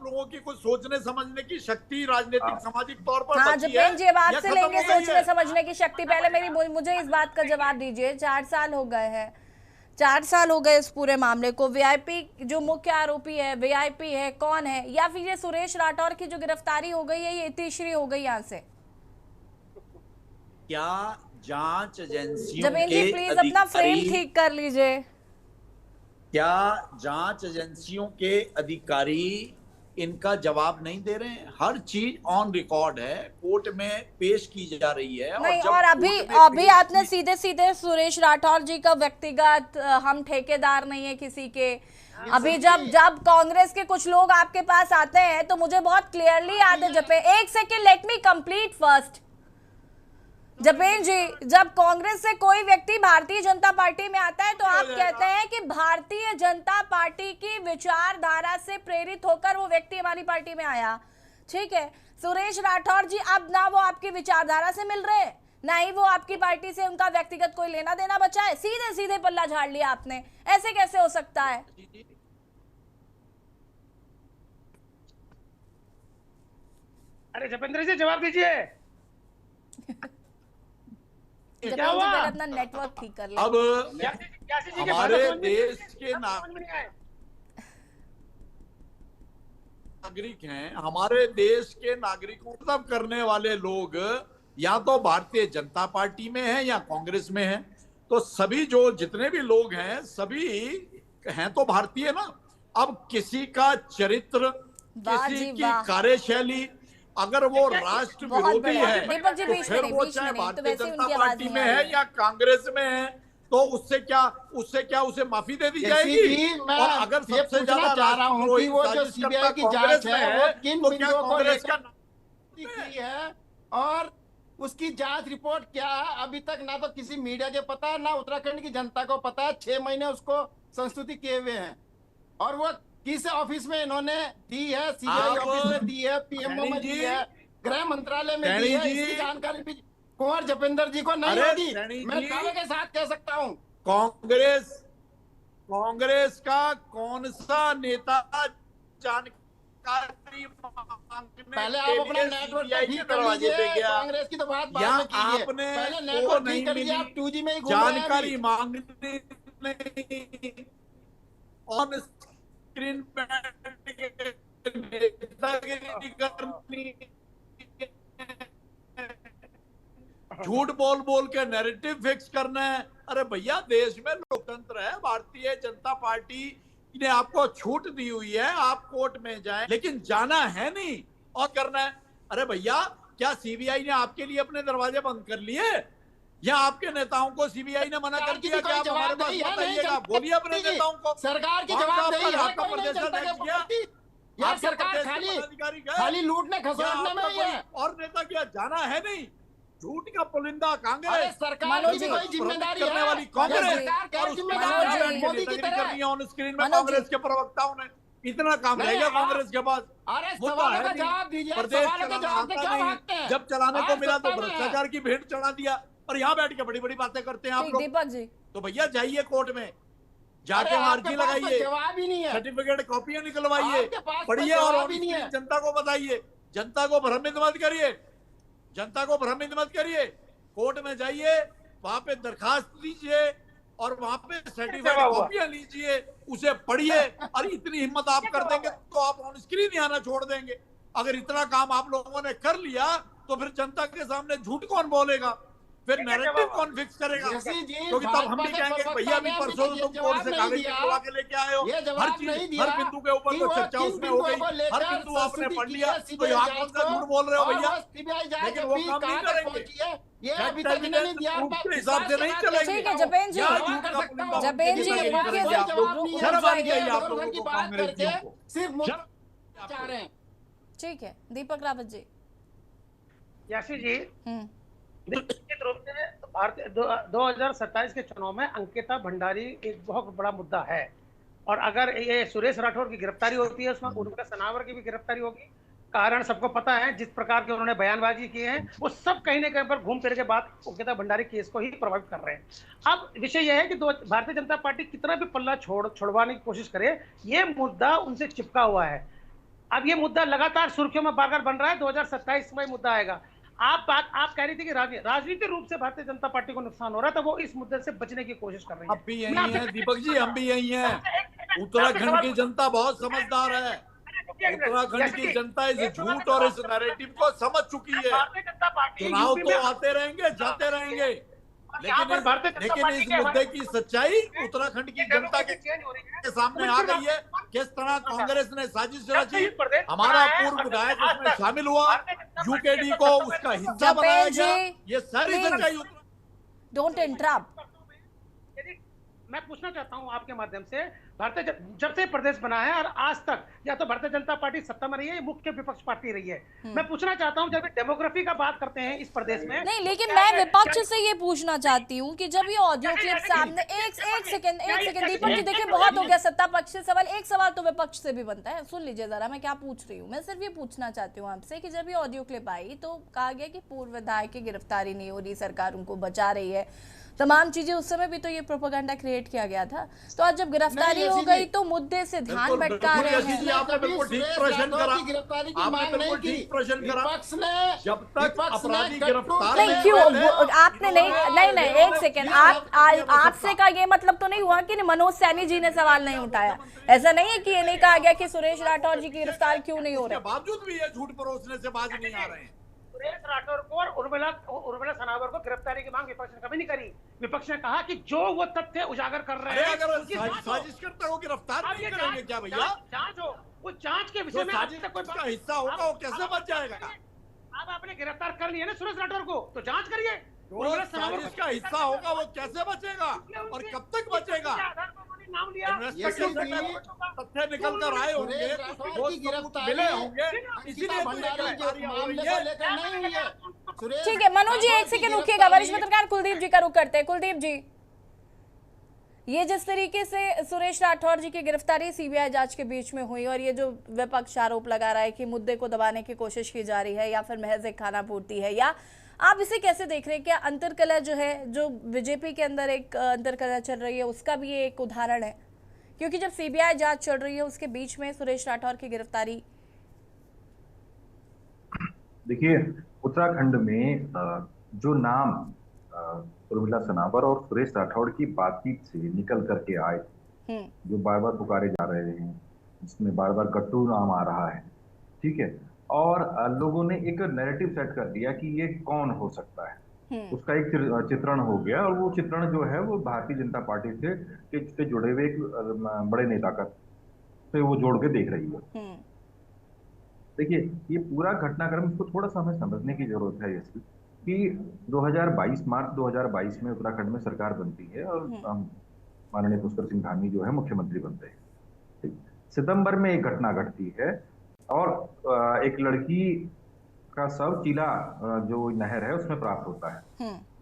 लोगों की कुछ सोचने समझने की शक्ति राजनीतिक सामाजिक तौर पर हाँ जपेन जी, अब आपसे लेंगे सोचने समझने की शक्ति। पहले मुझे इस बात का जवाब दीजिए। 4 साल हो गए हैं, 4 साल हो गए इस पूरे मामले को। वीआईपी जो मुख्य आरोपी है, वीआईपी है कौन है, या फिर ये सुरेश राठौर की जो गिरफ्तारी हो गई है ये इतिश्री हो गई यहाँ से? क्या जांच एजेंसियों जमीन जी प्लीज अपना फ्रेम ठीक कर लीजिए। क्या जांच एजेंसियों के अधिकारी इनका जवाब नहीं दे रहे हैं? हर चीज ऑन रिकॉर्ड है, कोर्ट में पेश की जा रही है। नहीं, और अभी आपने सीधे सीधे सुरेश राठौर जी का व्यक्तिगत हम ठेकेदार नहीं है किसी के। अभी जब कांग्रेस के कुछ लोग आपके पास आते हैं तो मुझे बहुत क्लियरली याद है जपे, एक second let me complete first. जपेन जी, जब कांग्रेस से कोई व्यक्ति भारतीय जनता पार्टी में आता है तो आप कहते हैं कि भारतीय जनता पार्टी की विचारधारा से प्रेरित होकर वो व्यक्ति हमारी पार्टी में आया। ठीक है, सुरेश राठौर जी अब ना वो आपकी विचारधारा से मिल रहे हैं, ना ही वो आपकी पार्टी से उनका व्यक्तिगत कोई लेना देना बचा है। सीधे सीधे पल्ला झाड़ लिया आपने, ऐसे कैसे हो सकता है? अरे जपेंद्र जी जवाब दीजिए। क्या हुआ? अपना नेटवर्क ठीक कर ले। अब हमारे देश के नागरिक हैं, हमारे देश के नागरिकों को करने वाले लोग या तो भारतीय जनता पार्टी में हैं या कांग्रेस में हैं। तो सभी जो जितने भी लोग हैं सभी हैं तो भारतीय ना। अब किसी का चरित्र, किसी की कार्यशैली अगर वो राष्ट्र विरोधी है तो फिर वो चाहे भारतीय जनता पार्टी में है या कांग्रेस में है तो उससे क्या उसे माफी दे दी जाएगी? और अगर सबसे ज्यादा चाह रहा हूं कि वो जो सीबीआई की जांच है वो किन बिंदुओं को लेकर की है और उसकी जांच रिपोर्ट क्या है अभी तक ना तो किसी मीडिया के पता है, ना उत्तराखंड की जनता को पता है। 6 महीने उसको संस्तुति किए हुए हैं और वो किस ऑफिस में इन्होंने दी है? सीबीआई ऑफिस में दी है, पीएमओ में दी है, गृह मंत्रालय में दी है। इसकी जानकारी भी कुंवर जपेंद्र जी को नहीं होगी। मैं दावे के साथ कह सकता हूँ कांग्रेस का कौन सा नेता जानकारी पहले आप अपना नेटवर्क ठीक कर लीजिए। कांग्रेस की तो बात बाद में कीजिए, पहले नेटवर्क ठीक कर लीजिए। आप 2G में ही जानकारी मांगने ऑन स्क्रीन पे नेतागिरी करनी झूठ बोल बोल के नैरेटिव फिक्स करना है। अरे भैया, देश में लोकतंत्र है, भारतीय जनता पार्टी ने आपको छूट दी हुई है, आप कोर्ट में जाएं, लेकिन जाना है नहीं और करना है। अरे भैया, क्या सीबीआई ने आपके लिए अपने दरवाजे बंद कर लिए या आपके नेताओं को सीबीआई ने मना कर दिया कि आप हमारे पास बताइएगा? बोलिए अपने नेताओं को। सरकार की जवाबदेही है, आपका प्रदेश यार सरकार खाली लूटने खसोटने में ही है और नेता क्या जाना है नहीं? झूठ का पुलिंदा कांग्रेस, सरकार की कोई जिम्मेदारी करने वाली कांग्रेस और ऑन स्क्रीन में कांग्रेस के प्रवक्ताओं ने इतना काम रहेगा कांग्रेस के पास। मुद्दा है प्रदेश चलाना आता नहीं, जब चलाने को मिला तो भ्रष्टाचार की भेंट चढ़ा दिया और यहाँ बैठ के बड़ी बड़ी बातें करते हैं आप लोग। दीपक जी, तो भैया जाइए कोर्ट में, जाके अर्जी लगाइए, जवाब ही नहीं है, सर्टिफिकेट कॉपियां निकलवाइए, पढ़िए और जनता को बताइए। जनता को भ्रमित मत करिए, जनता को भ्रमित मत करिए। कोर्ट में जाइए, वहां पे दरखास्त दीजिए और वहां पे सर्टिफिकेट कॉपियां लीजिए, उसे पढ़िए। और इतनी हिम्मत आप कर देंगे तो आप ऑन स्क्रीन ही आना छोड़ देंगे। अगर इतना काम आप लोगों ने कर लिया तो फिर जनता के सामने झूठ कौन बोलेगा, फिर नैरेटिव कौन फिक्स करेगा? क्योंकि तब हम भी कहेंगे भैया भी परसों तुम कोर्ट से कागज निकलवा के लेके आए हो, हर चीज हर बिंदु के ऊपर तो चर्चा उसमें हो गई, हर बिंदु आपने पढ़ लिया, तो यहाँ कौन सा झूठ बोल रहे हो भैया? लेकिन वो काम नहीं करेंगे, के हिसाब से नहीं चलेंगे। ठीक है जपेन जी, जपेन जी शर्म आनी चाहिए आप लोगों को, कांग्रेसियों को सिर्फ चाह रहे हैं। ठीक है दीपक रावत जी। याशी जी, निश्चित रूप से भारतीय 2027 के चुनाव में अंकिता भंडारी एक बहुत बड़ा मुद्दा है। और अगर ये सुरेश राठौर की गिरफ्तारी होती है, उसमें उर्मिला सनावर की भी गिरफ्तारी होगी। कारण सबको पता है, जिस प्रकार के उन्होंने बयानबाजी किए हैं वो सब कहीं ना कहीं पर घूम फिर के बाद अंकिता भंडारी केस को ही प्रभावित कर रहे हैं। अब विषय यह है कि भारतीय जनता पार्टी कितना भी पल्ला छुड़वाने की कोशिश करे, ये मुद्दा उनसे चिपका हुआ है। अब ये मुद्दा लगातार सुर्खियों में बार बन रहा है। 2027 में मुद्दा आएगा। आप कह रही थी कि राजनीतिक रूप से भारतीय जनता पार्टी को नुकसान हो रहा था, वो इस मुद्दे से बचने की कोशिश कर रही है। अब भी यही है दीपक जी, हम भी यही हैं। उत्तराखंड की जनता बहुत समझदार है। उत्तराखंड की जनता इस झूठ और इस नैरेटिव को समझ चुकी है। चुनाव तो आते रहेंगे, जाते रहेंगे, लेकिन इस मुद्दे की सच्चाई उत्तराखंड की जनता के सामने आ गई है। किस तरह कांग्रेस ने साजिश रची, हमारा पूर्व विधायक उसमें शामिल हुआ, यूकेडी को उसका हिस्सा बनाया गया, ये सारी सच्चाई। Don't interrupt. मैं पूछना चाहता हूं आपके माध्यम से, जब से प्रदेश बना है और आज तक या तो भारतीय जनता पार्टी सत्ता में रही है, मुख्य विपक्ष पार्टी रही है। मैं पूछना चाहता हूं, जब डेमोग्राफी का बात करते हैं इस प्रदेश में, नहीं, लेकिन मैं विपक्ष से ये पूछना चाहती हूँ कि जब ये ऑडियो क्लिप सामने, एक सेकंड दीपक जी, देखिए बहुत हो गया सत्ता पक्ष से सवाल, एक सवाल तो विपक्ष से भी बनता है। सुन लीजिए जरा मैं क्या पूछ रही हूँ। मैं सिर्फ ये पूछना चाहती हूँ आपसे कि जब ये ऑडियो क्लिप आई तो कहा गया कि पूर्व विधायक की गिरफ्तारी नहीं हो रही, सरकार उनको बचा रही है, तमाम चीजें। उस समय भी तो ये प्रोपेगेंडा क्रिएट किया गया था। तो आज जब गिरफ्तारी हो गई तो मुद्दे से ध्यान भटका रहे हैं। आपने बिल्कुल ठीक प्रश्न करा, आपने बिल्कुल ठीक प्रश्न करा। जब तक अपराधी गिरफ्तार नहीं, क्यों आपने नहीं, एक सेकेंड, आपसे का ये मतलब तो नहीं हुआ कि मनोज सैनी जी ने सवाल नहीं उठाया? ऐसा नहीं है कि ये नहीं कहा गया कि सुरेश राठौर जी की गिरफ्तार क्यों नहीं हो रही? बावजूद भी ये झूठ परोसने से बाज नहीं आ रहे हैं। सुरेश राठौर को और उर्मिला सनावर को गिरफ्तारी की मांग विपक्ष ने कभी नहीं करी। विपक्ष ने कहा कि जो वो तथ्य उजागर कर रहे हैं, अगर साजिश करता हो गिरफ्तार नहीं करेंगे क्या भैया? जांच हो, वो जांच के विषय में कोई हिस्सा होगा, वो कैसे बच जाएगा? अब आपने गिरफ्तार कर लिया ना सुरेश राठौर को, तो जांच करिए। साजिश का हिस्सा होगा, वो कैसे बचेगा और कब तक बचेगा? नाम लिया, तथ्य निकल कर आए होंगे, वो मिले होंगे, इसीलिए ठीक है। मनोज जी एक सेकंड रुकिएगा, वरिष्ठ पत्रकार कुलदीप जी का रुख करते हैं। कुलदीप जी, ये जिस तरीके से सुरेश राठौर जी की गिरफ्तारी सीबीआई जांच के बीच में हुई और ये जो विपक्ष आरोप लगा रहा है कि मुद्दे को दबाने की कोशिश की जा रही है या फिर महज एक खाना पूर्ति है, या आप इसे कैसे देख रहे हैं? क्या अंतरकलह जो है, जो बीजेपी के अंदर एक अंतरकलह चल रही है, उसका भी ये एक उदाहरण है? क्योंकि जब सीबीआई जांच चल रही है उसके बीच में सुरेश राठौर की गिरफ्तारी। देखिए, उत्तराखंड में जो नाम उर्मिला सनावर और सुरेश राठौर की बातचीत से निकल करके आए, जो बार बार पुकारे जा रहे हैं, जिसमें बार बार गट्टू नाम आ रहा है, ठीक है, और लोगों ने एक नैरेटिव सेट कर दिया कि ये कौन हो सकता है, उसका एक चित्रण हो गया, और वो चित्रण जो है वो भारतीय जनता पार्टी से जुड़े हुए एक बड़े नेता का से वो जोड़ के देख रही है। देखिए, ये पूरा घटनाक्रम, इसको थोड़ा सा हमें समझने की जरूरत है इसकी, कि मार्च 2022 में उत्तराखंड में सरकार बनती है और माननीय पुष्कर सिंह धामी जो है मुख्यमंत्री बनते हैं। ठीक? सितंबर में एक घटना घटती है और एक लड़की का शव चीला जो नहर है उसमें प्राप्त होता है।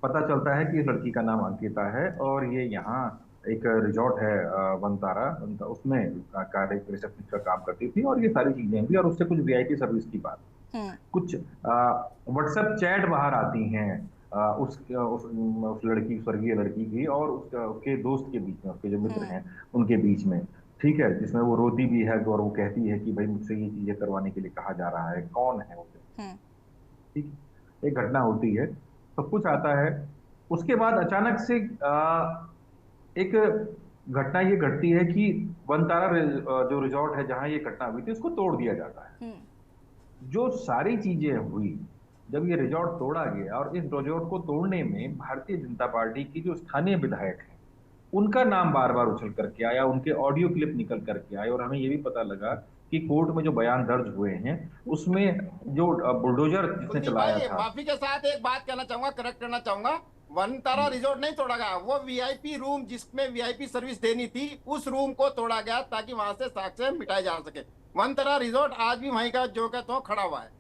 पता चलता है कि इस लड़की का नाम अंकिता है और ये यहाँ एक रिजॉर्ट है वनतारा, उसमें रिसेप्शनिस्ट का काम करती थी, और ये सारी चीजें थी, और उससे कुछ वीआईपी सर्विस की बात, कुछ व्हाट्सएप चैट बाहर आती हैं उस लड़की, स्वर्गीय लड़की की और उसके दोस्त के बीच में, उसके जो मित्र हैं उनके बीच में, ठीक है, जिसमें वो रोती भी है और वो कहती है कि भाई मुझसे ये चीजें करवाने के लिए कहा जा रहा है, कौन है वो। ठीक, एक घटना होती है, सब कुछ आता है। उसके बाद अचानक से एक घटना ये घटती है कि वनतारा जो रिजॉर्ट है जहां ये घटना हुई थी उसको तोड़ दिया जाता है। जो सारी चीजें हुई, जब ये रिजॉर्ट तोड़ा गया, और इस रिजॉर्ट को तोड़ने में भारतीय जनता पार्टी की जो स्थानीय विधायक है उनका नाम बार बार उछल करके आया, उनके ऑडियो क्लिप निकल करके आए, और हमें ये भी पता लगा कि कोर्ट में जो बयान दर्ज हुए हैं उसमें जो बुलडोजर जिसने चलाया था। माफी के साथ एक बात कहना चाहूंगा, करेक्ट करना चाहूंगा, वनतारा रिजॉर्ट नहीं तोड़ा गया, वो वीआईपी रूम जिसमें वीआईपी सर्विस देनी थी उस रूम को तोड़ा गया ताकि वहां से साक्ष्य मिटाए जा सके। वनतारा रिजॉर्ट आज भी वहीं का जो कहते हो खड़ा हुआ है।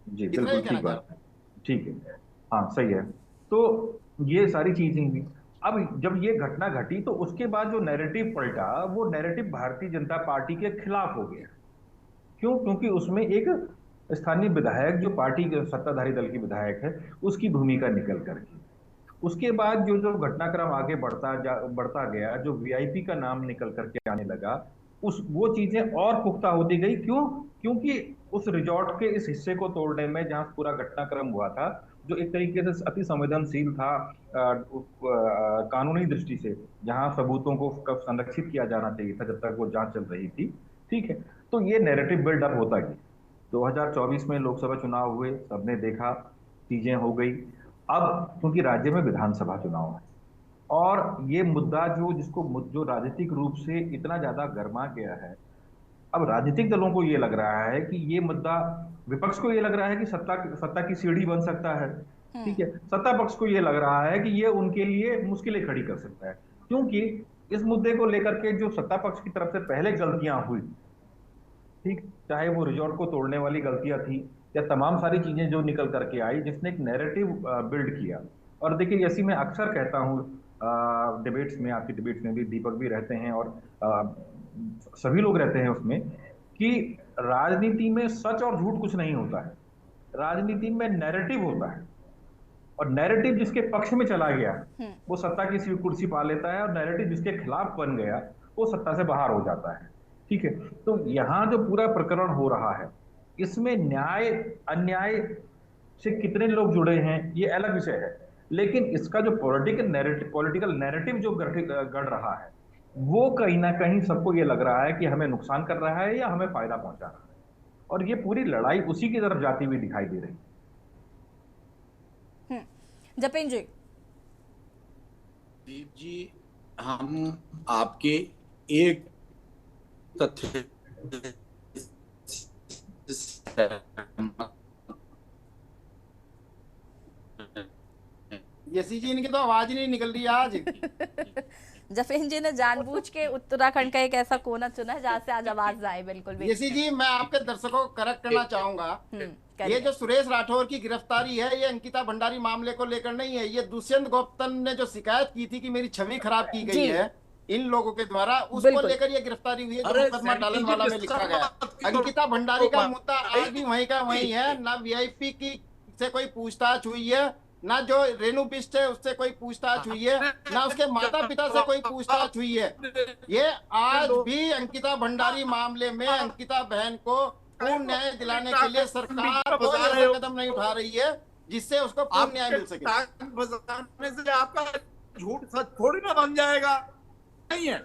जी बिल्कुल ठीक बात है, ठीक है, हाँ सही है। तो ये सारी चीजें हुई। अब जब ये घटना घटी तो उसके बाद जो नैरेटिव पलटा, वो नैरेटिव भारतीय जनता पार्टी के खिलाफ हो गया। क्यों? क्योंकि उसमें एक स्थानीय विधायक जो पार्टी के सत्ताधारी दल की विधायक है उसकी भूमिका निकल करके, उसके बाद जो घटनाक्रम आगे बढ़ता गया, जो वीआईपी का नाम निकल करके आने लगा, वो चीजें और पुख्ता होती गई। क्यों? क्योंकि उस रिजॉर्ट के इस हिस्से को तोड़ने में जहां पूरा घटनाक्रम हुआ था, जो एक तरीके से अति संवेदनशील था कानूनी दृष्टि से, जहां सबूतों को संरक्षित किया जाना चाहिए था जब तक वो जांच चल रही थी, ठीक है, तो ये नैरेटिव बिल्डअप होता गया। 2024 में लोकसभा चुनाव हुए, सबने देखा, चीजें हो गई। अब क्योंकि राज्य में विधानसभा चुनाव है और ये मुद्दा जो राजनीतिक रूप से इतना ज्यादा गर्मा गया है, अब राजनीतिक दलों को ये लग रहा है कि ये मुद्दा, विपक्ष को ये लग रहा है कि सत्ता की सीढ़ी बन सकता है, ठीक है, सत्ता पक्ष को ये लग रहा है कि ये उनके लिए मुश्किलें खड़ी कर सकता है, क्योंकि इस मुद्दे को लेकर के जो सत्ता पक्ष की तरफ से पहले गलतियां हुई, ठीक, चाहे वो रिजॉर्ट को तोड़ने वाली गलतियां थी या तमाम सारी चीजें जो निकल करके आई, जिसने एक नैरेटिव बिल्ड किया। और देखिए, जैसी मैं अक्सर कहता हूँ डिबेट्स में, आपकी डिबेट्स में भी दीपक भी रहते हैं और सभी लोग रहते हैं उसमें, कि राजनीति में सच और झूठ कुछ नहीं होता है, राजनीति में नैरेटिव होता है, और नैरेटिव जिसके पक्ष में चला गया वो सत्ता की कुर्सी पा लेता है, और नैरेटिव जिसके खिलाफ बन गया वो सत्ता से बाहर हो जाता है, ठीक है। तो यहाँ जो पूरा प्रकरण हो रहा है, इसमें न्याय अन्याय से कितने लोग जुड़े हैं ये अलग विषय है, लेकिन इसका जो पॉलिटिकल नैरेटिव जो गढ़ रहा है, वो कहीं ना कहीं सबको ये लग रहा है कि हमें नुकसान कर रहा है या हमें फायदा पहुंचा रहा है, और ये पूरी लड़ाई उसी की तरफ जाती हुई दिखाई दे रही है। जतिन जी, दीप जी, हम आपके एक तथ्य यसी जी, इनकी तो आवाज ही नहीं निकल रही आज। जफिन जी ने जानबूझ के उत्तराखंड का एक ऐसा कोना चुना है जहाँ से आज आवाज आए। बिल्कुल भी। यसी जी, मैं आपके दर्शकों को करेक्ट करना चाहूंगा, ये जो सुरेश राठौर की गिरफ्तारी है, ये अंकिता भंडारी मामले को लेकर नहीं है, ये दुष्यंत गौतम ने जो शिकायत की थी कि मेरी छवि खराब की गई है इन लोगों के द्वारा, उसको लेकर ये गिरफ्तारी हुई है, जो मुकदमा डालनवाला में लिखा गया। अंकिता भंडारी का मुद्दा आज भी वहीं का वहीं है, ना वीआईपी की से कोई पूछताछ हुई है, ना जो रेणु बिष्ट है उससे कोई पूछताछ हुई है, ना उसके माता पिता से कोई पूछताछ हुई है। ये आज भी अंकिता भंडारी मामले में अंकिता बहन को पूर्ण न्याय दिलाने के लिए सरकार कोई ऐसा कदम नहीं उठा रही है जिससे उसको पूर्ण न्याय मिल सके। से आपका झूठ सच थोड़ी ना बन जाएगा, नहीं है।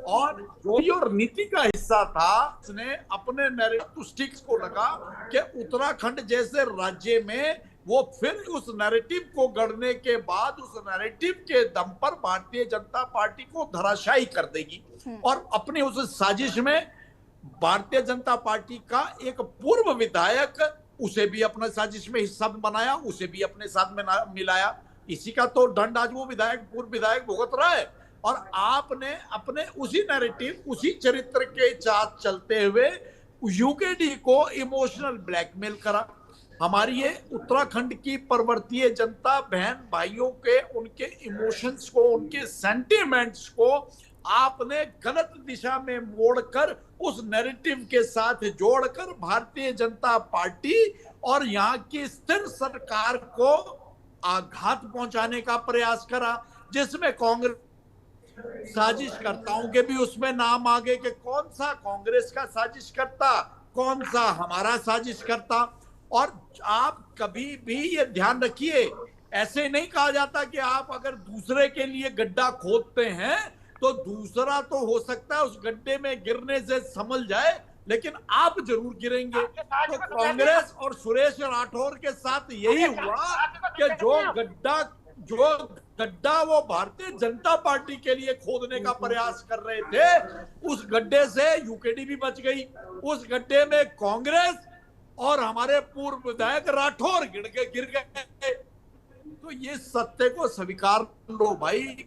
और जो नीति का हिस्सा था, उसने अपने नैरेटिव को लगा कि उत्तराखंड जैसे राज्य में वो फिर उस नैरेटिव को गढ़ने के बाद उस नैरेटिव के दम पर भारतीय जनता पार्टी को धराशायी कर देगी और अपनी उस साजिश में भारतीय जनता पार्टी का एक पूर्व विधायक, उसे भी अपना साजिश में हिस्सा बनाया, उसे भी अपने साथ में मिलाया। इसी का तो दंड आज वो पूर्व विधायक भुगत रहा है। और आपने अपने उसी नैरेटिव, उसी चरित्र के साथ चलते हुए यूकेडी को इमोशनल ब्लैकमेल करा। हमारी ये उत्तराखंड की पर्वतीय जनता बहन भाइयों के उनके इमोशंस को, उनके सेंटिमेंट्स को आपने गलत दिशा में मोड़कर उस नैरेटिव के साथ जोड़कर भारतीय जनता पार्टी और यहाँ की स्थिर सरकार को आघात पहुंचाने का प्रयास करा, जिसमें कांग्रेस साजिशकर्ताओं के भी उसमें नाम आ गए कि कौन सा कांग्रेस का साजिशकर्ता, कौन सा हमारा साजिशकर्ता। और आप कभी भी ये ध्यान रखिए, ऐसे नहीं कहा जाता कि आप अगर दूसरे के लिए गड्ढा खोदते हैं तो दूसरा तो हो सकता है उस गड्ढे में गिरने से संभल जाए, लेकिन आप जरूर गिरेंगे। तो कांग्रेस और सुरेश राठौर के साथ यही हुआ कि जो गड्ढा वो भारतीय जनता पार्टी के लिए खोदने का प्रयास कर रहे थे, उस गड्ढे से यूकेडी भी बच गई। उस गड्ढे में कांग्रेस और हमारे पूर्व विधायक राठौर गिर गए। तो ये सत्य को स्वीकार लो भाई,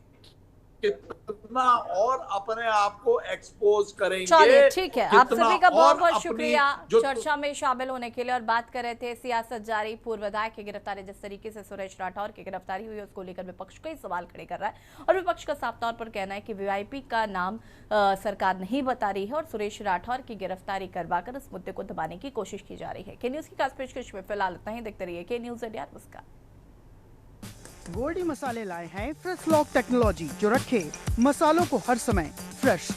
कितना और अपने आप को एक्सपोज करेंगे। चलिए ठीक है, आप सभी का बहुत बहुत शुक्रिया चर्चा में शामिल होने के लिए। और बात कर रहे थे सियासत जारी, पूर्व विधायक की गिरफ्तारी, जिस तरीके से सुरेश राठौर की गिरफ्तारी हुई उसको लेकर विपक्ष कई सवाल खड़े कर रहा है और विपक्ष का साफ तौर पर कहना है कि वीआईपी का नाम सरकार नहीं बता रही है और सुरेश राठौर की गिरफ्तारी करवाकर इस मुद्दे को दबाने की कोशिश की जा रही है। के न्यूज की खास पेशकश में फिलहाल इतना ही। देखते रहिए के न्यूज इंडिया। नमस्कार। गोल्डी मसाले लाए हैं फ्रेश लॉक टेक्नोलॉजी, जो रखे मसालों को हर समय फ्रेश।